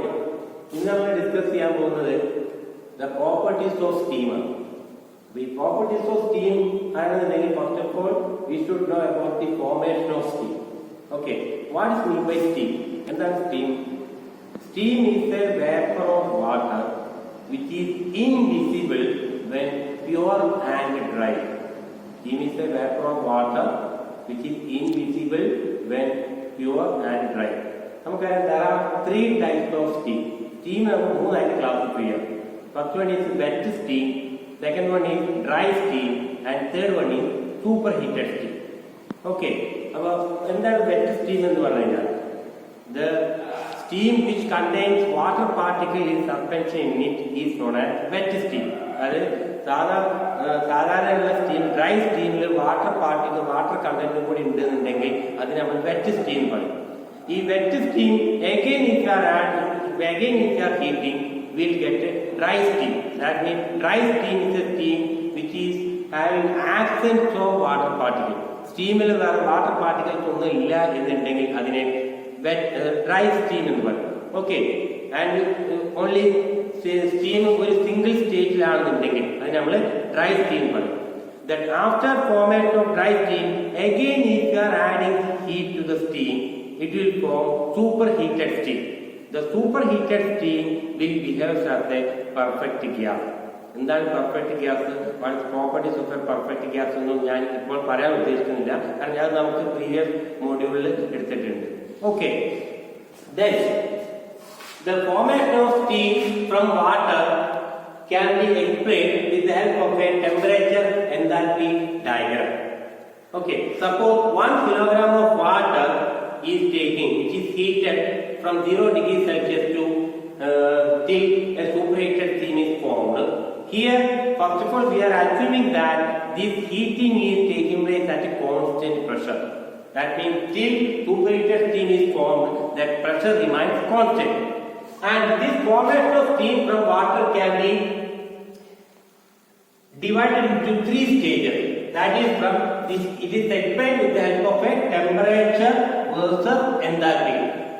ഇന്ന് നമ്മൾ ഡിസ്കസ് ചെയ്യാൻ പോകുന്നത് ദ പ്രോപ്പർട്ടീസ് ഓഫ് സ്റ്റീം ആണ്. ഈ പ്രോപ്പർട്ടീസ് ഓഫ് സ്റ്റീം ആണെന്നുണ്ടെങ്കിൽ first of all we should know about the formation of steam. Okay, what is mean by steam? എന്താണ് steam? Steam is a vapour of water which is invisible when pure and dry. Steam is a vapor of water which is invisible when pure and dry. നമുക്കറിയാം there are three types of steam. Steam നമുക്ക് മൂന്നായിട്ട് classify ചെയ്യാം. First one is wet steam, second one is dry steam, and third one is superheated steam. Okay, അപ്പോൾ എന്താണ് wet steam എന്ന് പറഞ്ഞു കഴിഞ്ഞാൽ the steam which contains water particle in suspension in it is known as wet steam. അത് സാധാരണയുള്ള steam dry സ്റ്റീമിൽ water കണ്ടന്റും കൂടി ഉണ്ടെന്നുണ്ടെങ്കിൽ അതിന് നമ്മൾ വെറ്റ് സ്റ്റീം പറയും. ഈ wet steam again if you are heating will get a dry steam. That means dry steam is a steam which is having absence of water particle. സ്റ്റീമിൽ വേറെ water particles ഒന്നും ഇല്ല എന്നുണ്ടെങ്കിൽ അതിനെ ഡ്രൈ സ്റ്റീം എന്ന് പറയും. Okay, and only steam ഒരു single സ്റ്റേജിലാണെന്നുണ്ടെങ്കിൽ അത് നമ്മൾ ഡ്രൈ സ്റ്റീം പറയും. That after formation of dry steam, again if you are adding heat to the steam, it will form superheated steam. The superheated steam will behave as a perfect gas. എന്താണ് perfect gas? Properties of A perfect gas ഒന്നും ഞാൻ ഇപ്പോൾ പറയാൻ ഉദ്ദേശിക്കുന്നില്ല, കാരണം അത് നമുക്ക് previous മോഡ്യൂളിൽ എടുത്തിട്ടുണ്ട്. Okay, then the formation of steam from water can be explained with the help of a temperature enthalpy diagram. Okay, suppose 1 kilogram of water is taken, which is heated from 0 degrees Celsius to till a superheated steam is formed. Here, first of all, we are assuming that this heating is taking place at a constant pressure. That means till superheated steam is formed, that pressure remains constant. And this formation of steam from water can be divided into 3 stages. That is from this, it is explained with the help of a temperature versus enthalpy.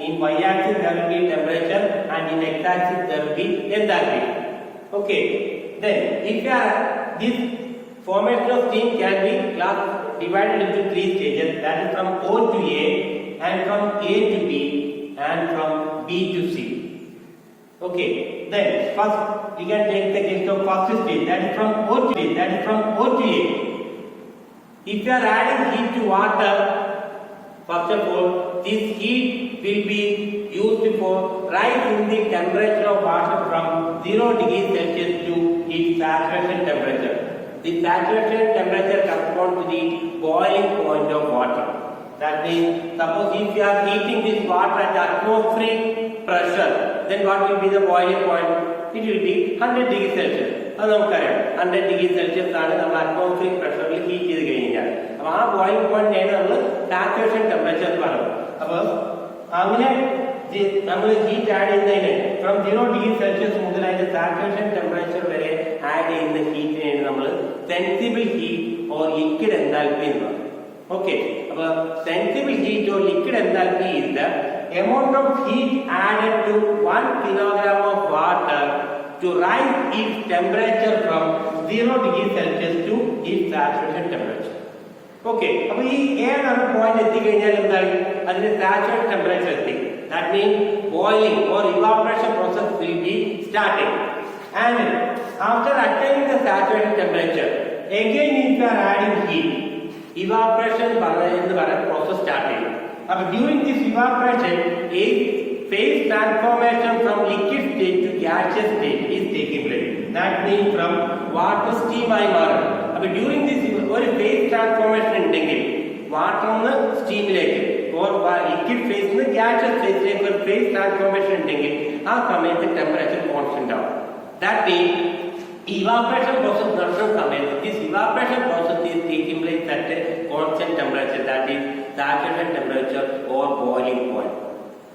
In y-axis there will be temperature and in x-axis there will be enthalpy. Okay, then if this formation of steam can be divided into 3 stages, that is from O to A, and from A to B, and from B to C. Okay, then first we can take the case of first stage, that is from O to A, that is from O to A. If you are adding heat to water, first of all, this heat will be used for rising the temperature of water from 0 degrees Celsius to its saturation temperature. The saturation temperature corresponds to the boiling point of water. That means, suppose if you are heating this water at atmospheric pressure, then what will be the boiling point? It will be 100 degrees Celsius. അത് നമുക്കറിയാം, 100 degrees Celsius ആണ് നമ്മൾ atmospheric പ്രഷറിൽ heat ചെയ്ത് കഴിഞ്ഞാൽ. അപ്പൊ ആ boiling പോയിന്റിനാണ് നമ്മൾ saturation temperature എന്ന് പറയുന്നത്. അപ്പൊ അങ്ങനെ നമ്മൾ ഹീറ്റ് ആഡ് ചെയ്യുന്നതിന് ഫ്രം 0 ഡിഗ്രി സെൽഷ്യസ് മുതൽ അതിന്റെ സാച്ചുറേഷൻ ടെമ്പറേച്ചർ വരെ ആഡ് ചെയ്യുന്ന ഹീറ്റിനെയാണ് നമ്മൾ sensible heat or liquid enthalpy എന്ന് പറയുന്നത്. ഓക്കെ, അപ്പൊ sensible heat or liquid enthalpy is the amount of heat added to 1 kilogram of water to rise its temperature from 0 degree Celsius to its saturation temperature. Okay, അപ്പോൾ ഈ ഏതാണ് point എത്തിക്കഴിഞ്ഞാൽ എന്തായി? അതിന്റെ saturation temperature എത്തി. That means boiling or evaporation process will be starting. And after attaining the saturation temperature, again if you are adding heat, evaporation എന്ന് പറയുന്ന process start ചെയ്യും. അപ്പോൾ during this evaporation, a phase transformation from liquid state to gaseous state is taking place. That means from water steam ആയി മാറും. അപ്പോൾ during this ഒരു phase transformation ഉണ്ടെങ്കിൽ വാട്ടറിന്ന് സ്റ്റീമിലേക്ക് or liquid ഫേസിന് gaseous ഫേസിലേക്ക് ഒരു phase transformation ഉണ്ടെങ്കിൽ ആ സമയത്ത് ടെമ്പറേച്ചർ കോൺസ്റ്റന്റ് ആവും. That means evaporation process നടക്കുന്ന സമയത്ത് this evaporation process is taking place at a constant temperature, that is saturation temperature or boiling point.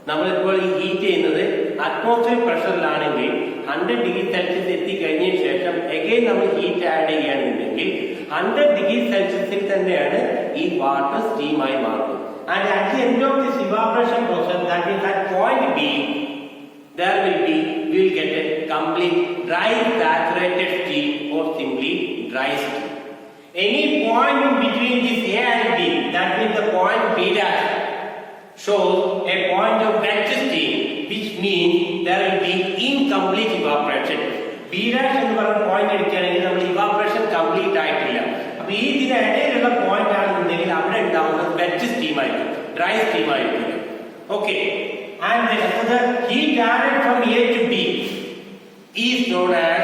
നമ്മളിപ്പോൾ ഈ ഹീറ്റ് ചെയ്യുന്നത് അറ്റ്മോസ്ഫിയർ പ്രഷറിലാണെങ്കിൽ 100 ഡിഗ്രി സെൽഷ്യസ് എത്തിക്കഴിഞ്ഞതിന് ശേഷം എഗെയിൻ നമ്മൾ ഹീറ്റ് ആഡ് ചെയ്യുകയാണെന്നുണ്ടെങ്കിൽ 100 ഡിഗ്രി സെൽഷ്യസിൽ തന്നെയാണ് ഈ വാട്ടർ സ്റ്റീമായി മാറുന്നത്. And at the end of this evaporation process, that is at point B, there complete dry saturated steam or simply dry steam. Any point in between this A and B, that means the point B dash, shows a point of wet steam, which means there will be incomplete evaporation. B dash എന്ന് പറഞ്ഞ point എടുക്കുകയാണെങ്കിൽ നമ്മൾ evaporation complete ആയിട്ടില്ല. അപ്പൊ ഈ ഇതിനിടയിലുള്ള point ആണെന്നുണ്ടെങ്കിൽ അവിടെ ഉണ്ടാവുന്നത് വെറ്റ് സ്റ്റീം ആയിരിക്കും, ഡ്രൈ സ്റ്റീം ആയിരിക്കും. Okay, and the heat added from A to B is known as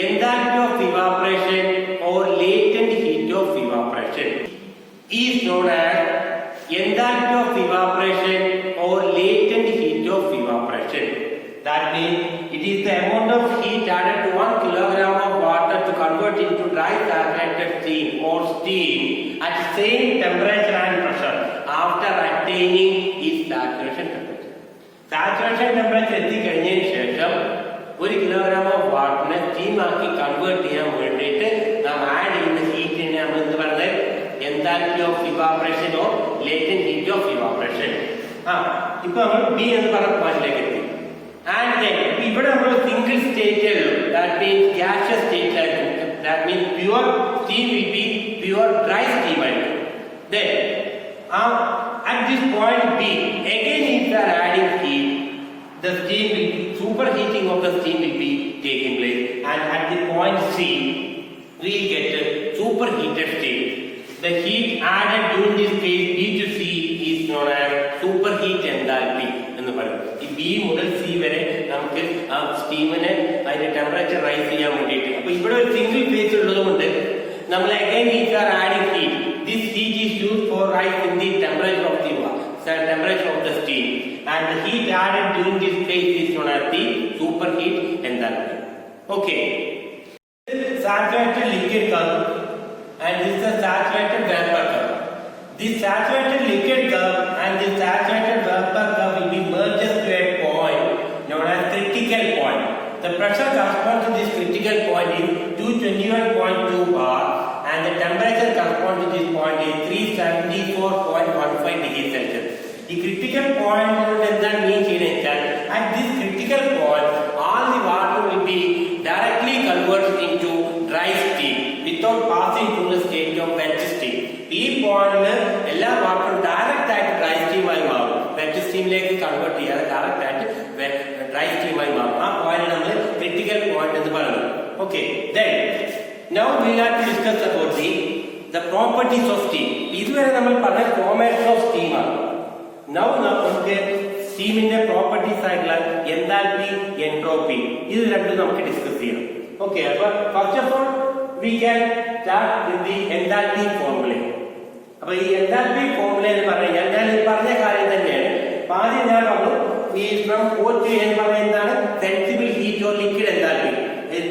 enthalpy of evaporation or latent heat of evaporation. Is known as enthalpy of evaporation or latent heat of evaporation. That means it is the amount of heat added to 1 kilogram of water to convert into dry saturated steam or steam at the same temperature and pressure after attaining its saturation temperature. Saturation temperature എത്തിക്കഴിഞ്ഞതിന് ശേഷം 1 kilogram of വാട്ടറിനെ steam ആക്കി convert ചെയ്യാൻ വേണ്ടിയിട്ട് നാം add ചെയ്യുന്ന ഹീറ്റിനെ നമ്മൾ എന്ത് പറയുന്നത് enthalpy of evaporation or latent heat of evaporation. ഇപ്പൊ നമ്മൾ ബി എന്ന് പറഞ്ഞ പോയിന്റിലേക്ക് എത്തി. And then ഇവിടെ നമ്മൾ single state that means gaseous state ആയിരിക്കും. That means pure steam will be pure dry steam ആയിരിക്കും. Then at this point B, again if we are adding heat, the steam will be superheating of the steam will be taking place, and at the point C we get a superheated state. The heat added during this phase B to C is known as superheat enthalpy എന്ന് പറയും. ഈ B മുതൽ C വരെ നമുക്ക് ആ സ്റ്റീമിനെ അതിന്റെ temperature rise ചെയ്യാൻ വേണ്ടിയിട്ട്. അപ്പൊ ഇവിടെ ഒരു സിംഗിൾ ഫേസ് ഉള്ളത് കൊണ്ട് നമ്മൾ again if we are adding heat, this heat is used for rise in the temperature of the steam, and the heat added during this phase is known as the superheat enthalpy. Okay, saturated liquid curve and this is the saturated vapor curve. This saturated liquid curve and this saturated vapor curve will be merged to a point known as critical point. The pressure corresponding to this critical point is 221.2 bar and the temperature corresponding to this point is 374.15 degrees Celsius. The critical point എന്താണ് മീൻ ചെയ്യുന്നത്? At this critical point, all the water will be directly converted into dry steam without passing through the state of wet steam. ഈ പോയിന്റിൽ എല്ലാ വാട്ടറും direct ആയിട്ട് dry സ്റ്റീമായി മാറും. Wet സ്റ്റീമിലേക്ക് convert ചെയ്യാതെ direct ആയിട്ട് ഡ്രൈ സ്റ്റീമായി മാറും. ആ പോയിന്റ് നമ്മൾ ക്രിട്ടിക്കൽ പോയിന്റ് എന്ന് പറയുന്നത്. Okay, then now we have to discuss about the properties of steam. ഇതുവരെ നമ്മൾ പറഞ്ഞ ഫോർമാറ്റ്സ് ഓഫ് സ്റ്റീം ആണ്. Now നമുക്ക് സ്റ്റീമിന്റെ പ്രോപ്പർട്ടീസ് ആയിട്ടുള്ള എൻതാൽപി, എൻട്രോപ്പി, ഇത് രണ്ടും നമുക്ക് ഡിസ്കസ് ചെയ്യണം. ഓക്കെ, അപ്പൊ first of all we can start with the enthalpy formula. അപ്പൊ ഈ enthalpy formula എന്ന് പറഞ്ഞാൽ ഞാൻ പറഞ്ഞ കാര്യം തന്നെയാണ്. ആദ്യം ഞാൻ പറഞ്ഞു ഈ from O to N പറയുന്നതാണ് sensible heat or liquid enthalpy.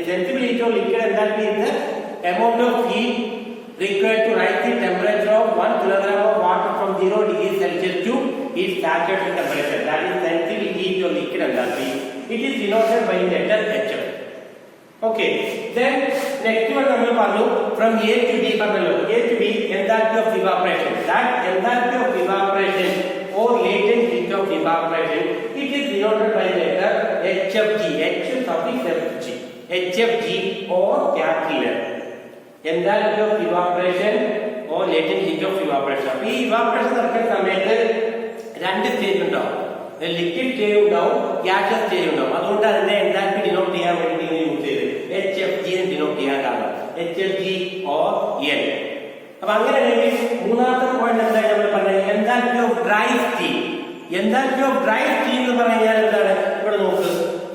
Sensible heat or liquid enthalpy is the amount of heat required to rise the temperature of 1 kilogram of water from 0 degrees Celsius to its saturated temperature. That is sensible heat or liquid enthalpy. It is denoted by letter HF. Okay, then next one നമ്മൾ പറഞ്ഞു from A to B പറഞ്ഞല്ലോ. A to B enthalpy of evaporation. That enthalpy of evaporation or latent heat of evaporation, it is denoted by letter HFG. H suffix FG. HFG or capital letter. Enthalpy of evaporation or latent heat of evaporation. ഈ evaporation നടക്കുന്ന സമയത്ത് രണ്ട് stage ഉണ്ടാവും. Liquid stage ഉണ്ടാവും, gases stage ഉണ്ടാവും. അതുകൊണ്ട് അതിന്റെ enthalpy denote ചെയ്യാൻ വേണ്ടി യൂസ് ചെയ്ത് HFG ഡിനോട്ട് ചെയ്യാൻ കാരണം HFG or N. അപ്പൊ അങ്ങനെയാണെങ്കിൽ മൂന്നാമത്തെ പോയിന്റ് എന്തായാലും നമ്മൾ പറഞ്ഞത് enthalpy of dry steam. Enthalpy of dry steam എന്ന് പറഞ്ഞാൽ എന്താണ്? ഇവിടെ നോക്ക്,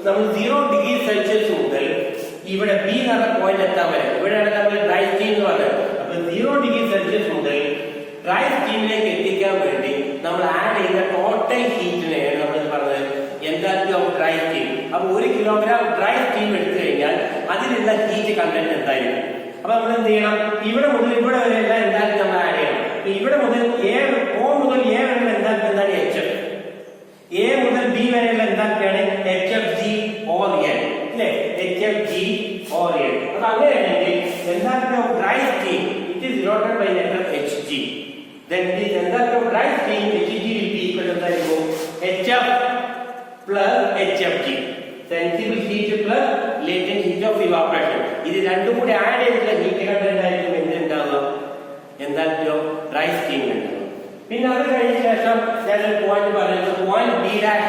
നമ്മൾ 0 ഡിഗ്രി സെൽഷ്യസ് മുതൽ ഇവിടെ ബി എന്ന പോയിന്റ് എത്താൻ വരെ ഇവിടെയാണ് നമ്മൾ ഡ്രൈ സ്റ്റീം എന്ന് പറയുന്നത്. അപ്പൊ 0 ഡിഗ്രി സെൽഷ്യസ് മുതൽ ഡ്രൈ സ്റ്റീമിലേക്ക് എത്തിക്കാൻ വേണ്ടി നമ്മൾ ആഡ് ചെയ്യുന്ന ടോട്ടൽ ഹീറ്റിനെയാണ് നമ്മൾ പറഞ്ഞത് എൻതാൽപി ഓഫ് ഡ്രൈ സ്റ്റീം. അപ്പൊ 1 കിലോഗ്രാം ഡ്രൈ സ്റ്റീം എടുത്തു കഴിഞ്ഞാൽ അതിലുള്ള ഹീറ്റ് കണ്ടന്റ് എന്തായിരിക്കും? അപ്പൊ നമ്മൾ എന്ത് ചെയ്യണം? ഇവിടെ മുതൽ ഇവിടെ വരെയുള്ള എൻതാൽപി നമ്മൾ ആഡ് ചെയ്യണം. ഇവിടെ മുതൽ O മുതൽ A വരെയുള്ള എൻതാൽപി എന്താണ്? HF. A മുതൽ B വരെയുള്ള എൻതാൽപിയാണ് HFG or N. അല്ലേ? HFG or N. അപ്പൊ അങ്ങനെയാണെങ്കിൽ enthalpy of dry steam it is denoted by letter Hg. Then this enthalpy of dry steam Hg will be equal to HF plus HFG. Sensible heat plus evaporation. ഇത് രണ്ടും കൂടി add ചെയ്തിട്ടുള്ള heat content ആയിരിക്കും എന്തുണ്ടാവുക, എന്താൽപ്പി of dry steam ഉണ്ടാവുക. പിന്നെ അത് കഴിഞ്ഞ ശേഷം ഞാൻ ഒരു പോയിന്റ് പറയുന്നത് point B dash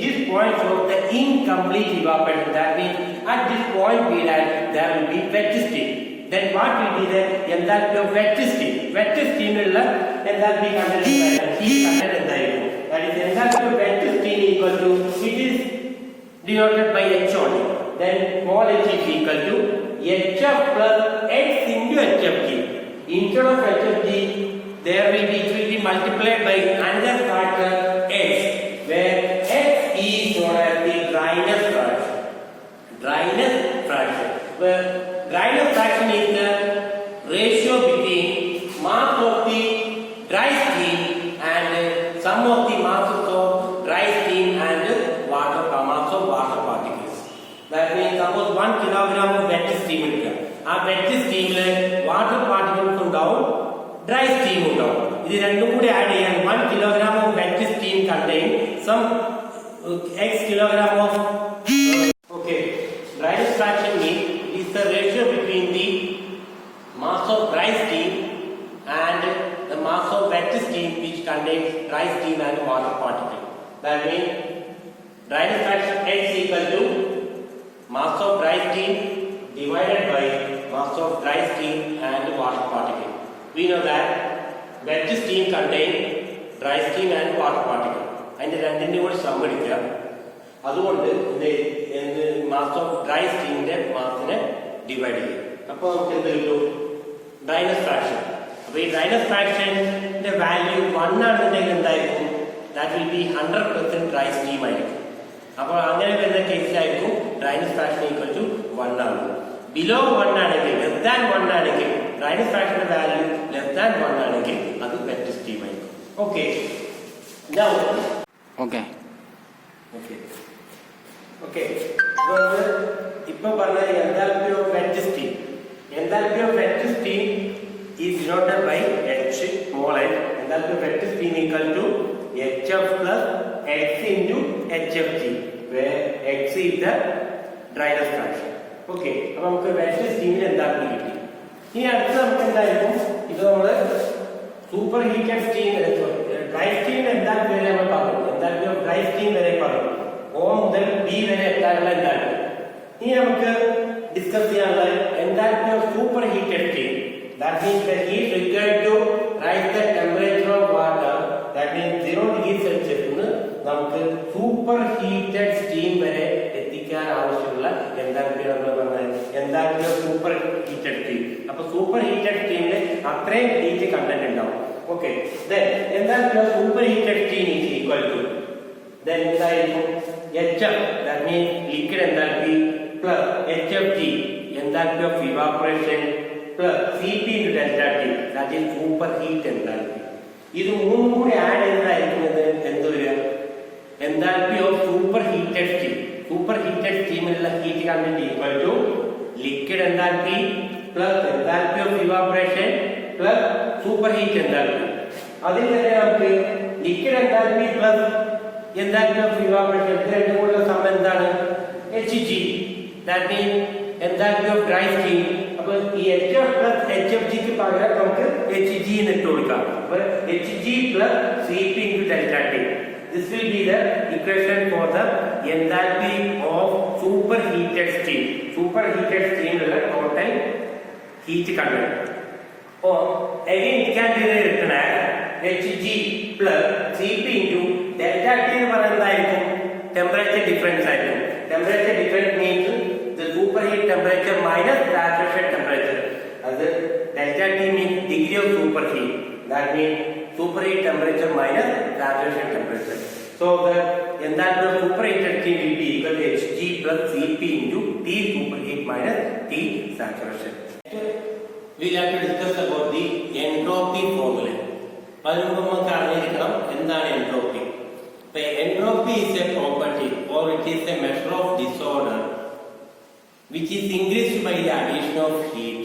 this point shows the incomplete evaporation. That means at this point B dash there will be wet steam. Then what will be the enthalpy of wet steam? Wet steam ഉള്ള enthalpy content heat content എന്തായിരിക്കും? That is enthalpy of wet steam equal to, it is denoted by H only. Then small h is equal to HF plus X into HFG. Instead of HFG, there will be, it will be multiplied by another factor X, where X is known as the dryness fraction. Dryness fraction. Where dryness fraction is the ratio between mass of the dry steam and sum of the masses of dry steam and water, mass of water particles. That means suppose 1 kilogram of wet steam എടുക്കുക. ആ wet steamൽ water particles ഉണ്ടാവും, dry steam ഉണ്ടാവും. ഇത് രണ്ടും കൂടി add ചെയ്യാൻ 1 kilogram of wet steam contain some x kilogram of okay. Dryness fraction means is the ratio between the mass of dry steam and the mass of wet steam which contains dry steam and water particle. That means dryness fraction x equal to mass of dry steam divided by mass of dry steam and water particle. We know that wet steam contains dry steam and water particle. അതിന്റെ രണ്ടിന്റെ കൂടി some എടുക്കുക. അതുകൊണ്ട് mass of dry സ്റ്റീമിന്റെ മാസിനെ divide ചെയ്യും. അപ്പോൾ നമുക്ക് എന്ത് കിട്ടും? Dryness fraction. അപ്പോൾ ഈ ഡ്രൈനസ് ഫ്രാക്ഷന്റെ വാല്യൂ 1 ആണെന്നുണ്ടെങ്കിൽ എന്തായിരിക്കും? That will B 100% dry steam ആയിരിക്കും. അപ്പോൾ അങ്ങനെ വരുന്ന കേസിലായിരിക്കും ഡ്രൈനസ് ഫ്രാക്ഷൻ ഈക്വൽ ടു 1 ആണ്. ബിലോ 1 ആണെങ്കിൽ, ലെസ് ദാൻ 1 ആണെങ്കിൽ, ഡ്രൈനസ് ഫ്രാക്ഷന്റെ വാല്യൂ ലെസ് ദാൻ 1 ആണെങ്കിൽ അത് വെറ്റ് സ്റ്റീം ആയിരിക്കും. ഓക്കെ. Now okay ഇപ്പൊ പറഞ്ഞ enthalpy of wet steam. Enthalpy of wet steam is denoted by H small h. Enthalpy of wet steam equal to HF plus X into HFG, where X is the dryness fraction. Okay, അപ്പൊ നമുക്ക് wet steam enthalpy കിട്ടി. ഇനി അടുത്ത നമുക്ക് എന്തായിരിക്കും? ഇത് നമ്മള് super heated steam, dry steam enthalpy വരെ നമ്മൾ പറഞ്ഞു. enthalpy of dry steam വരെ പറഞ്ഞു. O മുതൽ B വരെ എത്താനുള്ള enthalpy. ഇനി നമുക്ക് ഡിസ്കസ് ചെയ്യാനുള്ള enthalpy of superheated steam. That means the heat required to rise the temperature of water, that means 0 degree Celsius ന്ന് നമുക്ക് സൂപ്പർ ഹീറ്റഡ് സ്റ്റീം വരെ എത്തിക്കാൻ ആവശ്യമുള്ള enthalpy നമ്മൾ പറഞ്ഞത് enthalpy of superheated steam. അപ്പോൾ സൂപ്പർ ഹീറ്റഡ് സ്റ്റീമിൽ അത്രയും ഹീറ്റ് കണ്ടന്റ് ഉണ്ടാവും. Okay, then enthalpy of superheated steam is equal to, then എന്തായിരിക്കും? HF, that means liquid enthalpy, plus HFG, enthalpy of evaporation, plus Cp into delta T, that is superheat enthalpy. ഇത് മൂന്നും കൂടി add ചെയ്തായിരിക്കുന്നത് എന്ത് വരിക? enthalpy of superheated steam. Superheated steamലുള്ള heat content equal to liquid enthalpy plus enthalpy of evaporation plus superheat enthalpy. അതിൽ തന്നെ നമുക്ക് liquid enthalpy plus enthalpy of evaporation ഇത് രണ്ടും കൂടിയുള്ള സം എന്താണ്? Hg. That means enthalpy of dry steam. അപ്പോൾ ഈ HF plus HFG ക്ക് പകരം നമുക്ക് Hg എന്ന് ഇട്ട് കൊടുക്കാം. അപ്പോൾ Hg plus Cp into delta T. This will be the equation for the enthalpy of superheated steam. Superheated steam ഉള്ള total heat content. Or again it can be written as Hg plus Cp into delta T എന്ന് പറയുന്നതായിരിക്കും temperature difference ആയിരിക്കും. Temperature difference means the superheat temperature minus saturation temperature. As delta T means degree of superheat. That means superheat temperature minus saturation temperature. So the enthalpy of superheated steam will be equal to Hg plus Cp into T superheat minus T saturation. We will have to discuss about the entropy formula. അതിന് നമുക്ക് അറിഞ്ഞിരിക്കണം എന്താണ് entropy. Entropy is a property or it is a measure of disorder which is increased by the addition of heat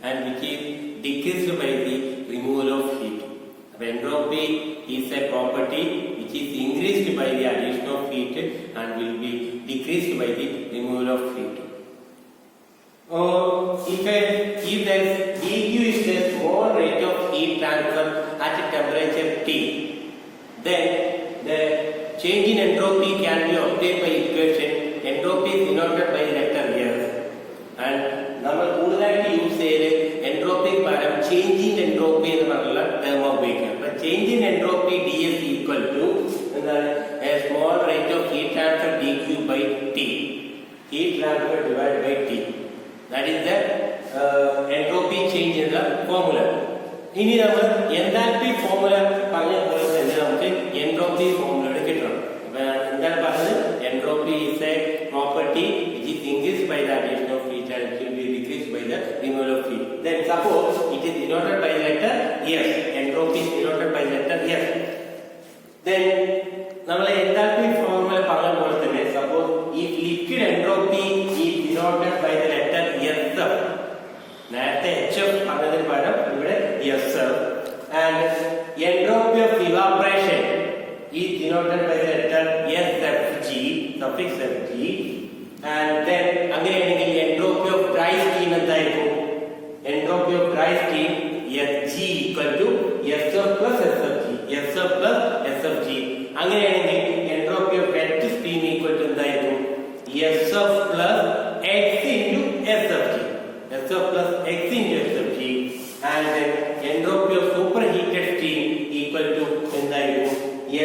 and which is decreased by the removal of heat. Entropy is a property which is increased by the addition of heat and will be decreased by the removal of heat. if there is dq is the small rate of heat transfer at a temperature T, then the change in entropy can be obtained by equation entropy is denoted by letter S. And നമ്മൾ കൂടുതലായിട്ട് use ചെയ്ത് എൻട്രോപ്പിക്ക് പകരം change in entropy എന്ന് പറഞ്ഞുള്ള term ഉപയോഗിക്കാം. അപ്പൊ change in entropy DS equal to എന്താണ് small rate of heat transfer dq by T, heat transfer divided by T. That is the entropy change in the formula. ഇനി നമ്മൾ enthalpy formula പറഞ്ഞ പോലെ തന്നെ നമുക്ക് എൻട്രോപ്പി ഫോർമുല കിട്ടണം. അപ്പൊ എന്താണ് പറഞ്ഞത്? Entropy is a property which is increased by the addition of heat and it will be decreased by the removal of heat. Then suppose it is denoted by the letter S. Entropy is denoted by the letter S. Then നമ്മൾ enthalpy formula പറഞ്ഞ പോലെ തന്നെ suppose if liquid entropy is denoted by the letter SF, നേരത്തെ HF പറഞ്ഞതിന് പകരം ഇവിടെ SF, and entropy of evaporation is denoted by the letter SFG, suffix FG, and then അങ്ങനെയാണെങ്കിൽ entropy of dry steam എന്തായിരിക്കും? Entropy of dry steam SG equal to SF plus SFG, SF plus SFG. അങ്ങനെയാണെങ്കിൽ entropy of wet steam equal to എന്തായിരിക്കും? SF plus X into SFG, SF plus X into SFG, and entropy of superheated steam equal to എന്തായിരിക്കും?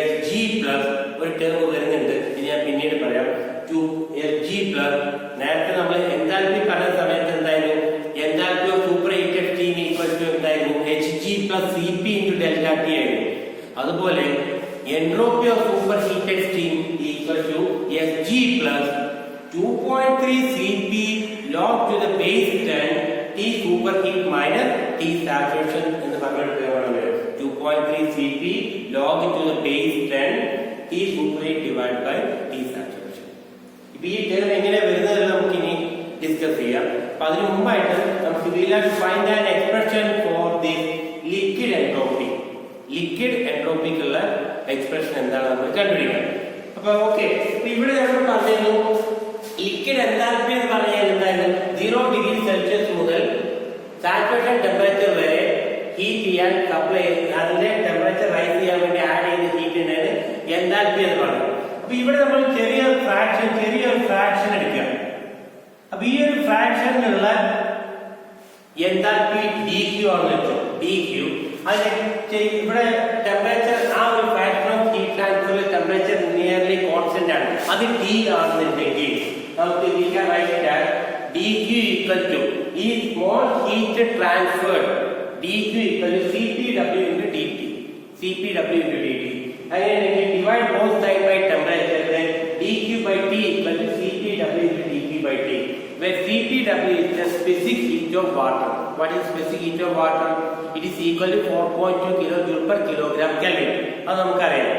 Fg plus ഒരു term വരുന്നുണ്ട്, ഇത് ഞാൻ പിന്നീട് പറയാം. 2Fg plus നേരത്തെ നമ്മൾ എൻതാൽപ്പി പറഞ്ഞ സമയത്ത് എന്തായിരുന്നു? Enthalpy of superheated steam equal to എന്തായിരുന്നു? Hg plus Cp into delta T ആയിരുന്നു. അതുപോലെ entropy of superheated steam equal to Fg plus 2.3 Cp log to the base 10 T superheat minus T saturation എന്ന് പറഞ്ഞിട്ട് 2.3 Cp log to the base 10 T superheat divided by T saturation. ഇപ്പൊ ഈ term എങ്ങനെ വരുന്നത് നമുക്ക് ഇനി ഡിസ്കസ് ചെയ്യാം. അപ്പൊ അതിനു മുമ്പായിട്ട് നമുക്ക് we will have to find an expression for the liquid entropy. Liquid എൻട്രോപ്പിക്കുള്ള എക്സ്പ്രഷൻ എന്താണ് നമ്മൾ കണ്ടുപിടിക്കണം. അപ്പൊ ഓക്കെ, ഇവിടെ നമ്മൾ പറഞ്ഞു ലിക്വിഡ് എൻതാൽപ്പി എന്ന് പറഞ്ഞാൽ എന്തായാലും 0 ഡിഗ്രി സെൽഷ്യസ് മുതൽ സാച്ചുറേഷൻ ടെമ്പറേച്ചർ വരെ ഹീറ്റ് ചെയ്യാൻ സപ്ലൈ, അതിന്റെ ടെമ്പറേച്ചർ റൈസ് ചെയ്യാൻ വേണ്ടി ആഡ് ചെയ്യുന്ന ഹീറ്റിനാണ് എൻതാൽപ്പി എന്ന് പറയുന്നത്. അപ്പൊ ഇവിടെ നമ്മൾ ചെറിയൊരു ഫ്രാക്ഷൻ എടുക്കുക. അപ്പൊ ഈ ഒരു ഫ്രാക്ഷനിലുള്ള എൻതാൽപ്പി dq ആണെന്ന് വെച്ചോ, dq. അതിന് ഇവിടെ ടെമ്പറേച്ചർ, ആ ഒരു ഫ്രാക്ഷൻ ഓഫ് ഹീറ്റ് ട്രാൻസ്ഫറിൽ ടെമ്പറേച്ചർ നിയർലി കോൺസ്റ്റന്റ് ആണ്, അത് T ആണെന്നുണ്ടെങ്കിൽ നമുക്ക് we can write that dq equal to ഈ small heat transferred dq equal to Cpw into dt, Cpw into dt. അങ്ങനെയാണെങ്കിൽ divide both side by temperature, then dq by T equal to Cpw into dt by T, where Cpw is the specific heat of water. What is specific heat of water? It is equal to 4.2 kilojoule per kilogram Kelvin. അത് നമുക്കറിയാം.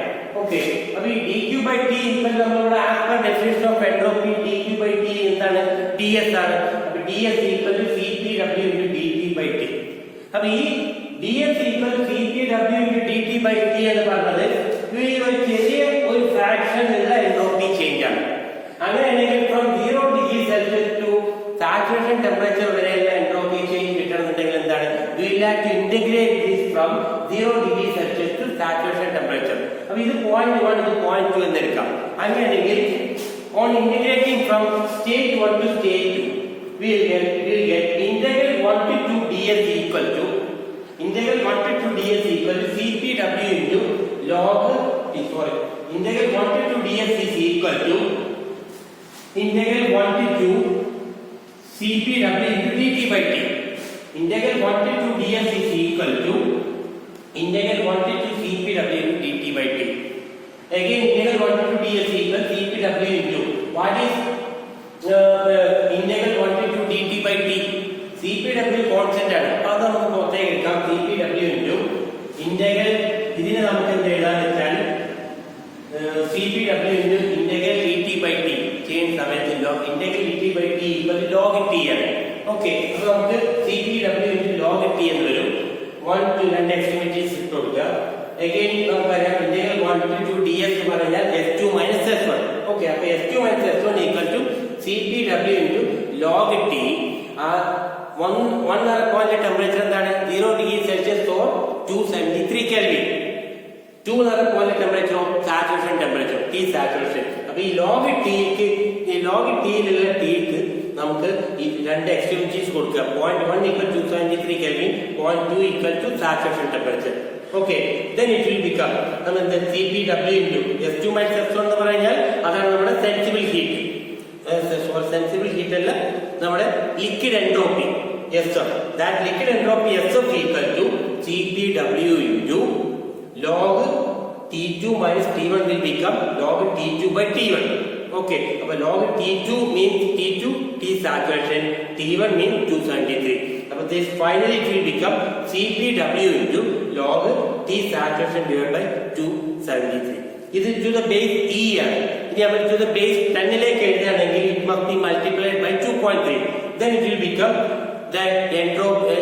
Okay, അപ്പൊ ഈ dq by T equal നമ്മളുടെ as per definition of entropy dq by T എന്താണ്? ds ആണ്. അപ്പൊ ds equal to Cpw into dt by T. അപ്പൊ ഈ ds equal to Cpw into dt by T എന്ന് പറഞ്ഞത് ഈ ഒരു ചെറിയ ഒരു ഫ്രാക്ഷൻ ഉള്ള എൻട്രോപ്പി ചേഞ്ച് ആണ്. അങ്ങനെയാണെങ്കിൽ from 0 degree Celsius to saturation temperature വരെയുള്ള എൻട്രോപ്പി ചേഞ്ച് കിട്ടണമെന്നുണ്ടെങ്കിൽ എന്താണ്? we will have to integrate this from 0 degree Celsius to saturation temperature. അപ്പോൾ ഇത് 0.1 ഇത് 0.2 എന്ന് എടുക്കാം. അങ്ങനെയാണെങ്കിൽ on integrating from state 1 to state 2 we will get integral 1 to 2 ds equal to Cpw into log integral 1 to 2 ds is equal to integral 1 to 2 Cpw into dt by T. Integral 1 to 2 ds is equal to integral 1 to 2 Cpw into dt by T. Again integral 1 to 2 ds equal Cpw into what is integral 1 to 2 dt by T? Cpw constant ആണ്. അപ്പോൾ അത് നമുക്ക് പുറത്തേക്ക് എടുക്കാം. Cpw into integral, ഇതിനെ നമുക്ക് എന്ത് എഴുതാന്ന് വെച്ചാൽ Cpw into integral dt by T ചെയ്യുന്ന സമയത്ത് integral dt by T equal to log T ആണ്. ഓക്കെ, അപ്പോൾ നമുക്ക് Cpw into log T എന്ന് വരും. 1 to 2 എക്സ്ട്രീമിറ്റീസ് ഇട്ട് കൊടുക്കുക. Again നമുക്കറിയാം integral 1 to 2 ds എന്ന് പറഞ്ഞാൽ s2 minus s1. ഓക്കെ, അപ്പോൾ s2 minus s1 equal to Cpw into log T. ആ 1 അര പോയിന്റ് ടെമ്പറേച്ചർ എന്താണ് 0 ഡിഗ്രി സെൽഷ്യസ് ഓർ 273 കെൽവിൻ. 2 അര point temperature of saturation temperature T saturation. അപ്പൊ ഈ ലോഗ് ടിയിലുള്ള ടിക്ക് നമുക്ക് ഈ രണ്ട് എക്സ്ട്രീമിറ്റീസ് കൊടുക്കുക. 0.1 equal to 273 Kelvin, 0.2 equal to saturation temperature. Okay, then it will become നമ്മുടെ CPW into S2 minus S1 എന്ന് പറഞ്ഞാൽ അതാണ് നമ്മുടെ സെൻസിബിൾ ഹീറ്റ്. സെൻസിബിൾ ഹീറ്റ് അല്ല, നമ്മുടെ liquid entropy S1. That liquid entropy S1 equal to CPW into log T2 minus T1 will become log T2 by T1. Okay, അപ്പോൾ log T2 means T2 T saturation, T1 means 273. അപ്പോൾ this finally it will become CPW into log T saturation divided by 273. ഇത് to the base E ആണ്. ഇനി നമ്മൾ to the base 10 ലേക്ക് എഴുതുകയാണെങ്കിൽ it must be multiplied by 2.3. Then it will become that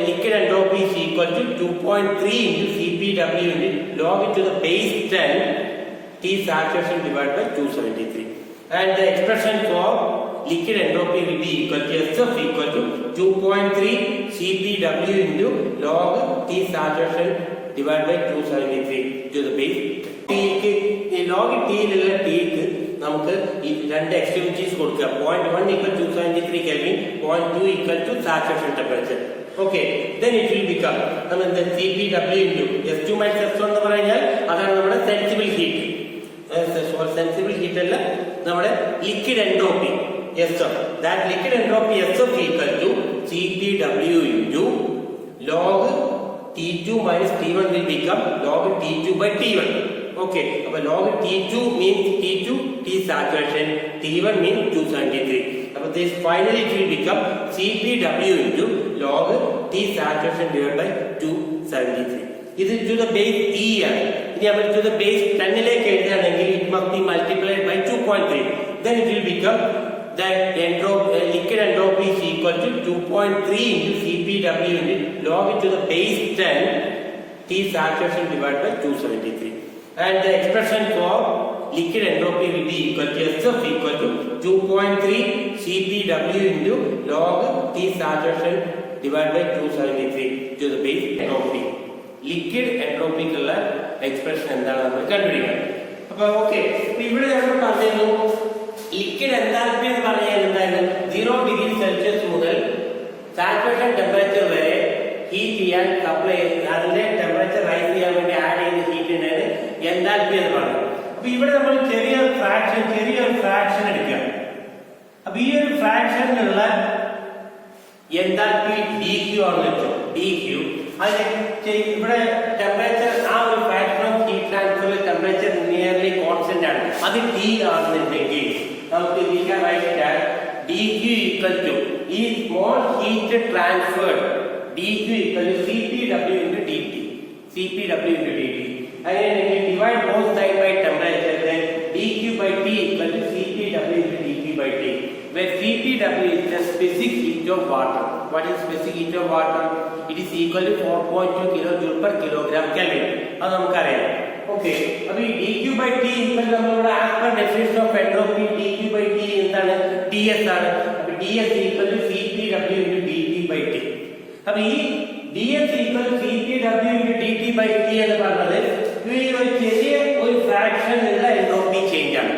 liquid entropy is equal to 2.3 into CPW into log to the base 10 T saturation divided by 273. And the expression for liquid entropy will be equal to SF equal to 2.3 CPW into log T saturation divided by 273 to the base. log T ലുള്ള Tക്ക് നമുക്ക് ഈ രണ്ട് extremities കൊടുക്കുക. 0.1 equal to 273 Kelvin, 0.2 equal to saturation temperature. Okay, then it will become നമ്മുടെ CPW into S2 minus S1 എന്ന് പറഞ്ഞാൽ അതാണ് നമ്മുടെ സെൻസിബിൾ ഹീറ്റ്. സെൻസിബിൾ ഹീറ്റ് അല്ല, നമ്മുടെ liquid entropy S1. That liquid entropy S1 equal to CPW into log T2 minus T1 will become log T2 by T1. Okay, അപ്പോൾ log T2 means T2 T saturation, T1 means 273. അപ്പോൾ this finally it will become CPW into log T saturation divided by 273. ഇത് to the base E ആണ്. ഇനി നമ്മൾ to the base 10 ലേക്ക് എഴുതുകയാണെങ്കിൽ it must be multiplied by 2.3. Then it will become that liquid entropy is equal to 2.3 into CPW into log to the base 10 T saturation divided by 273. And the expression for liquid entropy will be equal to SF equal to 2.3 CPW into log T saturation divided by 273 to the base entropy. Liquid എൻട്രോപ്പിക്കുള്ള expression എന്താണ് നമ്മൾ കണ്ടുപിടിക്കുക. അപ്പൊ okay, ഇവിടെ നമ്മൾ പറഞ്ഞു liquid enthalpy എന്ന് പറഞ്ഞാൽ എന്തായാലും 0 ഡിഗ്രി സെൽഷ്യസ് മുതൽ സാച്ചുറേഷൻ ടെമ്പറേച്ചർ വരെ ഹീറ്റ് ചെയ്യാൻ സപ്ലൈ അതിന്റെ ടെമ്പറേച്ചർ റൈസ് ചെയ്യാൻ വേണ്ടി ആഡ് ചെയ്യുന്ന ഹീറ്റിനാണ് എൻതാൽപ്പി എന്ന് പറയുന്നത്. അപ്പൊ ഇവിടെ നമ്മൾ ചെറിയൊരു ഫ്രാക്ഷൻ എടുക്കുക. അപ്പൊ ഈ ഒരു ഫ്രാക്ഷനിലുള്ള എൻതാൽപ്പി dQ ആണെന്ന് വെച്ചോ, dQ. ഇവിടെ ടെമ്പറേച്ചർ ആ ഒരു ഫ്രാക്ഷൻ ഓഫ് ഹീറ്റ് ട്രാൻസ്ഫറിൽ ടെമ്പറേച്ചർ നിയർലി കോൺസ്റ്റന്റ് ആണ്, അത് T ആണെന്നുണ്ടെങ്കിൽ നമുക്ക് dQ equal to ഈ small heat transferred dQ equal to CPW into dt. CPW into dt. അങ്ങനെയാണെങ്കിൽ divide both side by temperature, then dQ by T equal to CPW into dt by T, where CPW is the specific heat of water. What is specific heat of water? It is equal to 4.2 kilojoule per kilogram Kelvin. അത് നമുക്കറിയാം. Okay, അപ്പോൾ ഈ dQ by T ഇപ്പോൾ നമ്മളുടെ as per definition of entropy dQ by T എന്താണ്? ds ആണ്. അപ്പോൾ ds equal to CPW into dt by T. അപ്പോൾ ഈ ds equal to CPW into dt by T എന്ന് പറഞ്ഞത് ഈ ഒരു ചെറിയ ഒരു ഫ്രാക്ഷൻ ഉള്ള എൻട്രോപ്പി ചേഞ്ച് ആണ്.